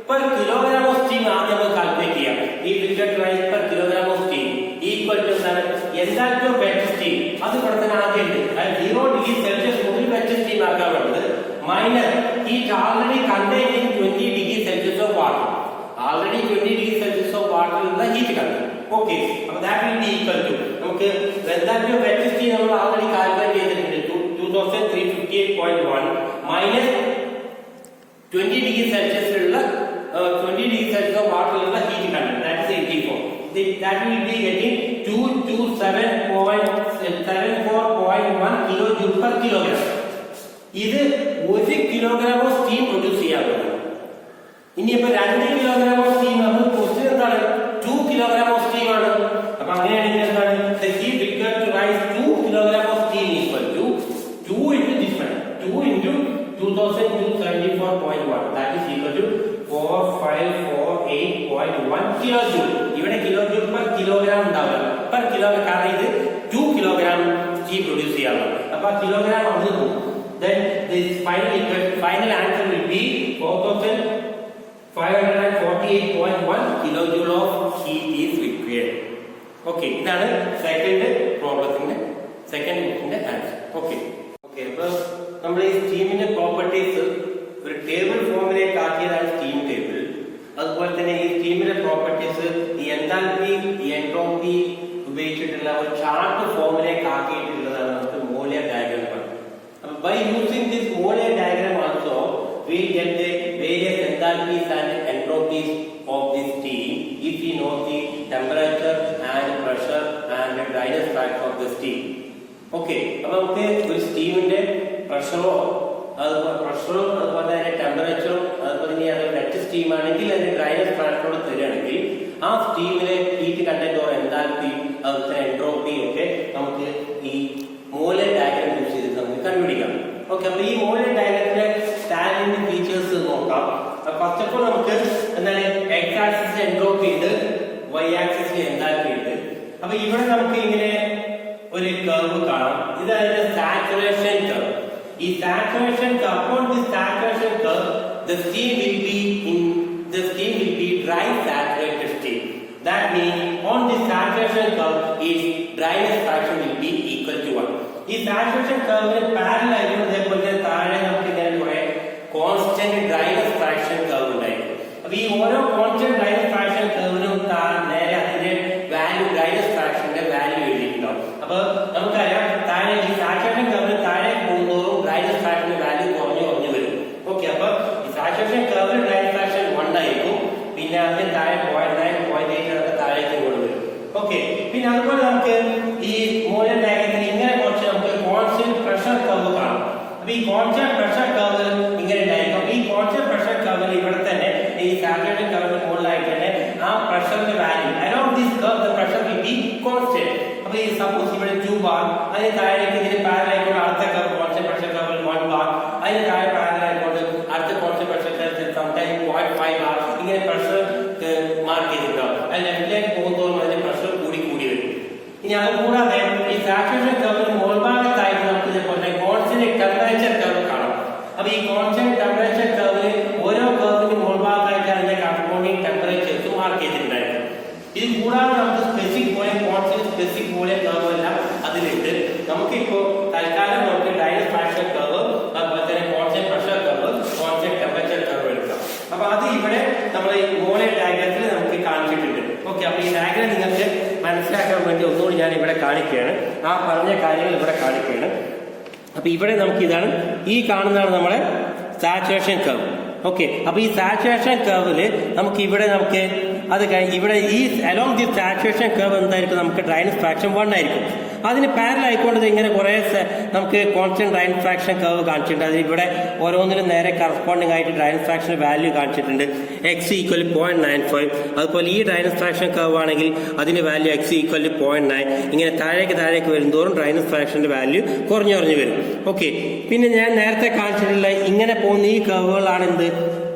per kilogram of steam ആദ്യം നമുക്ക് കാൽക്കുലേറ്റ് ചെയ്യാം. Heat required to rise per kilogram of steam equal to എന്താണ്, എന്തായാലും വെറ്റ് സ്റ്റീം അത് ഇവിടെ തന്നെ ആദ്യം ഉണ്ട്. അതായത് 0 degree Celsius മുതൽ വെറ്റ് സ്റ്റീം ആക്കാൻ വേണ്ടത് minus heat already contained in 20 degree Celsius of water. Already 20 degree Celsius of വാട്ടറിലുള്ള ഹീറ്റ് കണ്ടന്റ്. ഓക്കെ, അപ്പൊ that will be equal to നമുക്ക് എന്തായാലും വെറ്റ് സ്റ്റീം നമ്മൾ ആൾറെഡി കാൽക്കുലേറ്റ് ചെയ്തിട്ടുണ്ട് 2358.1 മൈനസ് 20 degree Celsius ഉള്ള 20 degree Celsius of water ഉള്ള heat content, that is 84. That will be getting 227.74.1 kilojoule per kilogram. ഇത് 1 kilogram of steam produce ചെയ്യാൻ പറ്റും. ഇനിയിപ്പോ 2 കിലോഗ്രാം ഓഫ് സ്റ്റീം നമ്മൾ ക്വസ്റ്റ്യൻ എന്താണ്, 2 കിലോഗ്രാം ഓഫ് സ്റ്റീം ആണ്. അപ്പൊ അങ്ങനെയാണെങ്കിൽ എന്താണ്, the heat required to rise 2 kilogram of steam equal to 2 into this one, 2 into 2274.1, that is equal to 4548.1 kilojoule. ഇവിടെ kilojoule per kilogram ഉണ്ടാവില്ല, per kilogram കാരണം ഇത് 2 kilogram steam produce ചെയ്യാറുണ്ട്. അപ്പൊ kilogram അത് then this final answer will be 4548.1 kilojoule of heat is required. Okay, ഇതാണ് second പ്രോബ്ലത്തിന്റെ second ക്വസ്റ്റിന്റെ answer. Okay, അപ്പൊ നമ്മൾ ഈ സ്റ്റീമിന്റെ പ്രോപ്പർട്ടീസ് ഒരു ടേബിൾ ഫോമിലേക്ക് ആക്കിയതാണ് സ്റ്റീം ടേബിൾ. അതുപോലെ തന്നെ ഈ സ്റ്റീമിന്റെ പ്രോപ്പർട്ടീസ് ഈ എൻതാൽപ്പി, ഈ എൻട്രോപ്പി ഉപയോഗിച്ചിട്ടുള്ള ഒരു ചാർട്ട് ഫോമിലേക്ക് ആക്കിയിട്ടുള്ളതാണ് നമുക്ക് മോളിയർ ഡയഗ്രം. അപ്പൊ by using this Mollier diagram also we get the various enthalpies and entropies of the okay, അപ്പൊ നമുക്ക് ഒരു സ്റ്റീമിന്റെ പ്രഷറും അതുപോലെ തന്നെ ടെമ്പറേച്ചറും അതുപോലെ തന്നെ അത് വെറ്റ് സ്റ്റീം ആണെങ്കിൽ അതിന്റെ ഡ്രൈനസ് ഫാക്ടറോട് തരികയാണെങ്കിൽ ആ സ്റ്റീമിലെ ഹീറ്റ് കണ്ടന്റ് ഓർ എൻതാൽപ്പി അതുപോലെ എൻട്രോപ്പി ഒക്കെ നമുക്ക് ഈ മോളർ ഡയഗ്രം യൂസ് ചെയ്തിട്ട് നമുക്ക് കണ്ടുപിടിക്കാം. ഓക്കെ, അപ്പൊ ഈ മോളർ ഡയഗ്രത്തിലെ സ്റ്റാൻഡിന്റെ ഫീച്ചേഴ്സ് നോക്കാം. ഫസ്റ്റ് ഓഫ് ഓൾ നമുക്ക് എന്താണ് എക്സ് ആക്സിസിൽ എൻട്രോപ്പി ഉണ്ട്, വൈ ആക്സിസിൽ എൻതാൽപ്പി ഉണ്ട്. അപ്പൊ ഇവിടെ നമുക്ക് ഇങ്ങനെ ഒരു കർവ് കാണാം. ഇത് അതിന്റെ സാച്ചുറേഷൻ കർവ്. ഈ saturation curve, upon this saturation curve the steam will be dry saturated steam. That means on this saturation curve its dryness fraction will be equal to 1. ഈ സാച്ചുറേഷൻ കർവിന് പാരലൽ ആയിട്ട് ഇതേപോലെ താഴെ നമുക്ക് ഇങ്ങനെ കുറെ കോൺസ്റ്റന്റ് ഡ്രൈനസ് ഫ്രാക്ഷൻ കർവ് ഉണ്ടായിരിക്കും. അപ്പൊ ഈ ഓരോ കോൺസ്റ്റന്റ് ഡ്രൈനസ് ഫ്രാക്ഷൻ കർവിനും നേരെ അതിന്റെ വാല്യൂ ഡ്രൈനസ് ഫ്രാക്ഷന്റെ വാല്യൂ എഴുതിയിട്ടുണ്ടാവും. അപ്പൊ നമുക്കറിയാം താഴെ ഈ സാച്ചുറേഷൻ കർവിന് താഴെ പോകുന്നതോറും ഡ്രൈനസ് ഫ്രാക്ഷന്റെ വാല്യൂ കുറഞ്ഞു വരും. ഓക്കെ, അപ്പൊ ഈ സാച്ചുറേഷൻ കർവിന് ഡ്രൈനസ് ഫ്രാക്ഷൻ 1 ആയിരിക്കും. പിന്നെ അതിന് താഴെ 0.9 0.8 താഴേക്ക് കൊണ്ടുവരും. ഓക്കെ, പിന്നെ അതുപോലെ നമുക്ക് ഈ മോളർ ഡയഗ്രത്തിൽ ഇങ്ങനെ കുറച്ച് നമുക്ക് കോൺസ്റ്റന്റ് പ്രഷർ കർവ് കാണാം. അപ്പൊ ഈ കോൺസ്റ്റന്റ് പ്രഷർ കർവ് ഇങ്ങനെ ഉണ്ടായിരിക്കും. ഈ കോൺസ്റ്റന്റ് പ്രഷർ കർവിൽ ഇവിടെ തന്നെ ഈ സാച്ചുറേഷൻ കർവിന് മുകളിലായിട്ട് തന്നെ ആ പ്രഷറിന്റെ value along this curve the pressure will be constant. അപ്പൊ ഈ സപ്പോസ് ഇവിടെ 2 ബാർ, അതിന് താഴേക്ക് ഇതിന് പാരലൽ ആയിക്കൊണ്ട് അടുത്ത കർവ് കോൺസ്റ്റന്റ് പ്രഷർ കർവിൽ 1 ബാർ, അതിന് താഴെ പാരലൽ ആയിക്കൊണ്ട് അടുത്ത കോൺസ്റ്റന്റ് പ്രഷർ കർവിൽ സംടൈം 0.5 ബാർ, ഇങ്ങനെ പ്രഷർ മാർക്ക് ചെയ്തിട്ടുണ്ടാവും. അത് ലെഫ്റ്റിലേക്ക് പോകുന്നതോറും അതിന്റെ പ്രഷർ കൂടി വരും. ഇനി അത് കൂടാതെ ഈ സാച്ചുറേഷൻ കർവിന് മുകൾ ഭാഗത്തായിട്ട് നമുക്ക് ഇതേപോലെ കോൺസ്റ്റന്റ് ടെമ്പറേച്ചർ കർവ് കാണാം. അപ്പൊ ഈ കോൺസ്റ്റന്റ് ടെമ്പറേച്ചർ കർവിന് ഓരോ കർവിന് മുകൾ ഭാഗത്തായിട്ട് അതിന്റെ കറസ്പോണ്ടിങ് ടെമ്പറേച്ചേഴ്സ് മാർക്ക് ചെയ്തിട്ടുണ്ടായിരിക്കും. ഇത് കൂടാതെ നമുക്ക് specific volume, constant specific volume curve എല്ലാം അതിലുണ്ട്. നമുക്കിപ്പോ തൽക്കാലം നമുക്ക് ഡ്രൈനസ് ഫ്രാക്ഷൻ കർവ്, അതുപോലെ തന്നെ constant pressure curve, constant temperature curve എടുക്കാം. അപ്പൊ അത് ഇവിടെ നമ്മുടെ ഈ മോളർ ഡയഗ്രത്തിൽ നമുക്ക് കാണിച്ചിട്ടുണ്ട്. ഓക്കെ, അപ്പൊ ഈ ഡയഗ്രം നിങ്ങൾക്ക് മനസ്സിലാക്കാൻ വേണ്ടി ഒന്നുകൂടി ഞാൻ ഇവിടെ കാണിക്കുകയാണ്. ആ പറഞ്ഞ കാര്യങ്ങൾ ഇവിടെ കാണിക്കുകയാണ്. അപ്പൊ ഇവിടെ നമുക്ക് ഇതാണ്, ഈ കാണുന്നതാണ് നമ്മുടെ സാച്ചുറേഷൻ കർവ്. ഓക്കെ, അപ്പൊ ഈ സാച്ചുറേഷൻ കർവില് നമുക്ക് ഇവിടെ അത് ഇവിടെ ഈ അലോങ് ദി സാച്ചുറേഷൻ കർവ് എന്തായിരിക്കും, നമുക്ക് ഡ്രൈനസ് ഫ്രാക്ഷൻ 1 ആയിരിക്കും. അതിന് പാരലൽ ആയിക്കൊണ്ട് ഇങ്ങനെ കുറെ നമുക്ക് കോൺസ്റ്റന്റ് ഡ്രൈനസ് ഫ്രാക്ഷൻ കർവ് കാണിച്ചിട്ടുണ്ട്. അതിൽ ഇവിടെ ഓരോന്നിനും നേരെ കറസ്പോണ്ടിങ് ആയിട്ട് ഡ്രൈനസ് ഫ്രാക്ഷൻ വാല്യൂ കാണിച്ചിട്ടുണ്ട്. X equal 0.95. അതുപോലെ ഈ ഡ്രൈനസ് ഫ്രാക്ഷൻ കർവ് ആണെങ്കിൽ അതിന്റെ വാല്യൂ എക്സ് ഈക്വൽ 0.9. ഇങ്ങനെ താഴേക്ക് വരുന്നതോറും ഡ്രൈനസ് ഫ്രാക്ഷന്റെ വാല്യൂ കുറഞ്ഞു വരും. ഓക്കെ, പിന്നെ ഞാൻ നേരത്തെ കാണിച്ചിട്ടുള്ള ഇങ്ങനെ പോകുന്ന ഈ കർവുകളാണ് എന്ത്,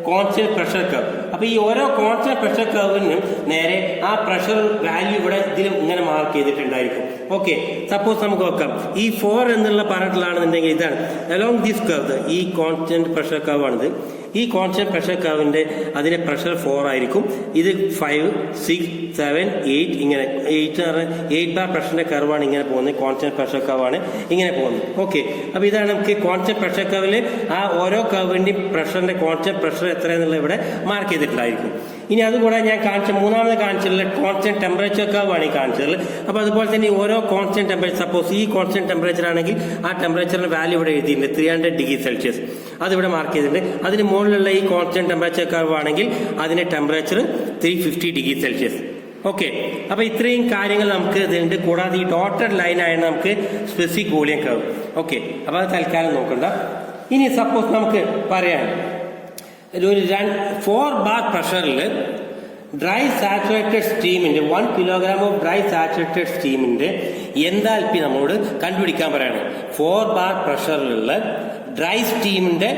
കോൺസ്റ്റന്റ് പ്രഷർ കർവ്. അപ്പൊ ഈ ഓരോ കോൺസ്റ്റന്റ് പ്രഷർ കർവിനും നേരെ ആ പ്രഷർ വാല്യൂ ഇവിടെ ഇതിലും ഇങ്ങനെ മാർക്ക് ചെയ്തിട്ടുണ്ടായിരിക്കും. ഓക്കെ, സപ്പോസ് നമുക്ക് നോക്കാം, ഈ 4 എന്നുള്ള പറഞ്ഞിട്ടുള്ളതാണെന്നുണ്ടെങ്കിൽ ഇതാണ് അലോങ് ദിസ് കർവ്, ഈ കോൺസ്റ്റന്റ് പ്രഷർ കർവ് ആണിത്. ഈ കോൺസ്റ്റന്റ് പ്രഷർ കർവിന്റെ അതിന്റെ പ്രഷർ 4 ആയിരിക്കും. ഇത് 5, 6, 7, 8 ഇങ്ങനെ 8 ബാർ പ്രഷറിന്റെ കർവാണ് ഇങ്ങനെ പോകുന്നത്. കോൺസ്റ്റന്റ് പ്രഷർ കർവാണ് ഇങ്ങനെ പോകുന്നത്. ഓക്കെ, അപ്പൊ ഇതാണ് നമുക്ക് കോൺസ്റ്റന്റ് പ്രഷർ കർവില് ആ ഓരോ കർവിന്റെയും പ്രഷറിന്റെ കോൺസ്റ്റന്റ് പ്രഷർ എത്ര എന്നുള്ള ഇവിടെ മാർക്ക് ചെയ്തിട്ടുണ്ടായിരിക്കും. ഇനി അതുകൂടെ ഞാൻ മൂന്നാമത് കാണിച്ചിട്ടുള്ള കോൺസ്റ്റന്റ് ടെമ്പറേച്ചർ കർവാണ് ഈ കാണിച്ചത്. അപ്പൊ അതുപോലെ തന്നെ ഓരോ കോൺസ്റ്റന്റ് ടെമ്പറേച്ചർ, സപ്പോസ് ഈ കോൺസ്റ്റന്റ് ടെമ്പറേച്ചർ ആണെങ്കിൽ ആ ടെമ്പറേച്ചറിന്റെ വാല്യൂ ഇവിടെ എഴുതിയിട്ടുണ്ട് 300 ഡിഗ്രി സെൽഷ്യസ്. അതിവിടെ മാർക്ക് ചെയ്തിട്ടുണ്ട്. അതിന് മുകളിലുള്ള ഈ കോൺസ്റ്റന്റ് ടെമ്പറേച്ചർ കർവ് ആണെങ്കിൽ അതിന്റെ ടെമ്പറേച്ചർ 350 ഡിഗ്രി സെൽഷ്യസ്. ഓക്കെ, അപ്പൊ ഇത്രയും കാര്യങ്ങൾ നമുക്ക് ഇതുണ്ട്. കൂടാതെ ഈ ഡോട്ടഡ് ലൈൻ ആയാണ് നമുക്ക് സ്പെസിഫിക് വോളിയം കർവ്. ഓക്കെ, അപ്പൊ അത് തൽക്കാലം നോക്കണ്ട. ഇനി സപ്പോസ് നമുക്ക് പറയാം, ഒരു 4 ബാർ പ്രഷറിൽ ഡ്രൈ സാച്ചുറേറ്റഡ് സ്റ്റീമിന്റെ 1 കിലോഗ്രാം ഓഫ് ഡ്രൈ സാച്ചുറേറ്റഡ് സ്റ്റീമിന്റെ എൻതാൽപ്പി നമ്മളോട് കണ്ടുപിടിക്കാൻ പറയാണ്. 4 ബാർ പ്രഷറിലുള്ള ഡ്രൈ സ്റ്റീമിന്റെ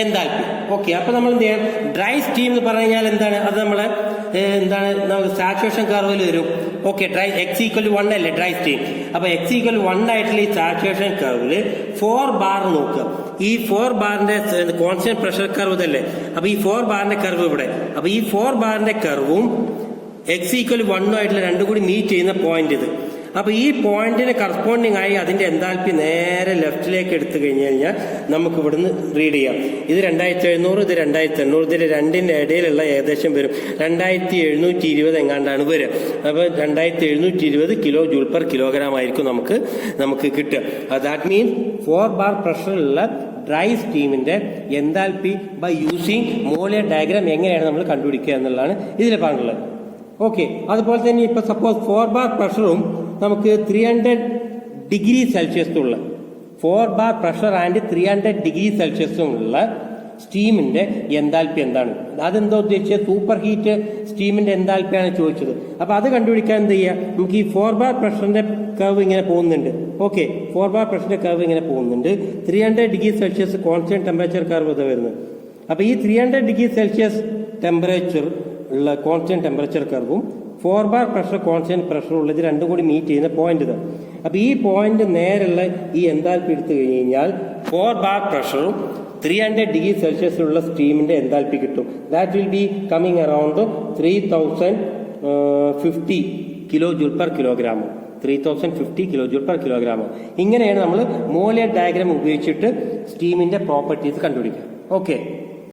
എൻതാൽപ്പി. ഓക്കെ, അപ്പൊ നമ്മൾ എന്ത് ചെയ്യാം, ഡ്രൈ സ്റ്റീം എന്ന് പറഞ്ഞു കഴിഞ്ഞാൽ എന്താണ്, അത് നമ്മളെ നമുക്ക് സാച്ചുറേഷൻ കർവിൽ വരും. ഓക്കെ, എക്സ് ഈക്വൽ 1 അല്ലേ ഡ്രൈ സ്റ്റീം. അപ്പൊ എക്സ് ഈക്വൽ 1 ആയിട്ടുള്ള ഈ സാച്ചുറേഷൻ കർവില് 4 ബാർ നോക്കുക. ഈ 4 ബാറിന്റെ കോൺസ്റ്റന്റ് പ്രഷർ കർവ് ഇതല്ലേ. അപ്പൊ ഈ 4 ബാറിന്റെ കർവ് ഇവിടെ. അപ്പൊ ഈ 4 ബാറിന്റെ കർവും എക്സ് ഈക്വൽ 1 ആയിട്ടുള്ള രണ്ടും കൂടി മീറ്റ് ചെയ്യുന്ന പോയിന്റ് ഇത്. അപ്പൊ ഈ പോയിന്റിന് കറസ്പോണ്ടിങ് ആയി അതിന്റെ എൻതാൽപ്പി നേരെ ലെഫ്റ്റിലേക്ക് എടുത്തു കഴിഞ്ഞാൽ നമുക്ക് ഇവിടുന്ന് റീഡ് ചെയ്യാം. ഇത് 2700, ഇത് 2800, ഇതിന്റെ രണ്ടിന്റെ ഇടയിലുള്ള ഏകദേശം വരും 2720 എങ്ങാണ്ടാണ് വരിക. അപ്പൊ 2720 കിലോ ജൂൾ പെർ കിലോഗ്രാം ആയിരിക്കും നമുക്ക് കിട്ടുക. ദാറ്റ് മീൻസ് 4 ബാർ പ്രഷറിലുള്ള ഡ്രൈ സ്റ്റീമിന്റെ enthalpy by using Mollier diagram എങ്ങനെയാണ് നമ്മൾ കണ്ടുപിടിക്കുക എന്നുള്ളതാണ് ഇതിൽ പറഞ്ഞിട്ടുള്ളത്. ഓക്കെ, അതുപോലെ തന്നെ ഇപ്പൊ സപ്പോസ് 4 ബാർ പ്രഷറും നമുക്ക് 300 ഡിഗ്രി സെൽഷ്യസുള്ള 4 ബാർ പ്രഷർ ആൻഡ് 300 ഡിഗ്രി സെൽഷ്യസുമുള്ള സ്റ്റീമിന്റെ എൻതാൽപ്പി എന്താണ്? അതെന്താ ഉദ്ദേശിച്ചത്? സൂപ്പർ ഹീറ്റ് സ്റ്റീമിന്റെ എൻതാൽപ്പിയാണ് ചോദിച്ചത്. അപ്പൊ അത് കണ്ടുപിടിക്കാൻ എന്ത് ചെയ്യുക? നമുക്ക് ഈ 4 ബാർ പ്രഷറിന്റെ കർവ് ഇങ്ങനെ പോകുന്നുണ്ട്. ഓക്കെ, 4 ബാർ പ്രഷറിന്റെ കർവ് ഇങ്ങനെ പോകുന്നുണ്ട്. 300 degree Celsius constant temperature curve ഇത് വരുന്നത്. അപ്പൊ ഈ 300 ഡിഗ്രി സെൽഷ്യസ് ടെമ്പറേച്ചർ ഉള്ള കോൺസ്റ്റന്റ് ടെമ്പറേച്ചർ കർവും 4 ബാർ പ്രഷർ കോൺസ്റ്റന്റ് പ്രഷർ ഉള്ളത് രണ്ടും കൂടി മീറ്റ് ചെയ്യുന്ന പോയിന്റ് ഇതാണ്. അപ്പൊ ഈ പോയിന്റ് നേരെയുള്ള ഈ എൻതാൽപ്പി എടുത്തു കഴിഞ്ഞാൽ 4 ബാർ പ്രഷറും 300 ഡിഗ്രി സെൽഷ്യസിലുള്ള സ്റ്റീമിന്റെ എൻതാൽപ്പി കിട്ടും. That will B coming around 3050 kilo joule per kilogram. 3050 kilo joule per kilogram. ഇങ്ങനെയാണ് നമ്മൾ മോളിയർ ഡയഗ്രാം ഉപയോഗിച്ചിട്ട് സ്റ്റീമിന്റെ പ്രോപ്പർട്ടീസ് കണ്ടുപിടിക്കുക. ഓക്കെ.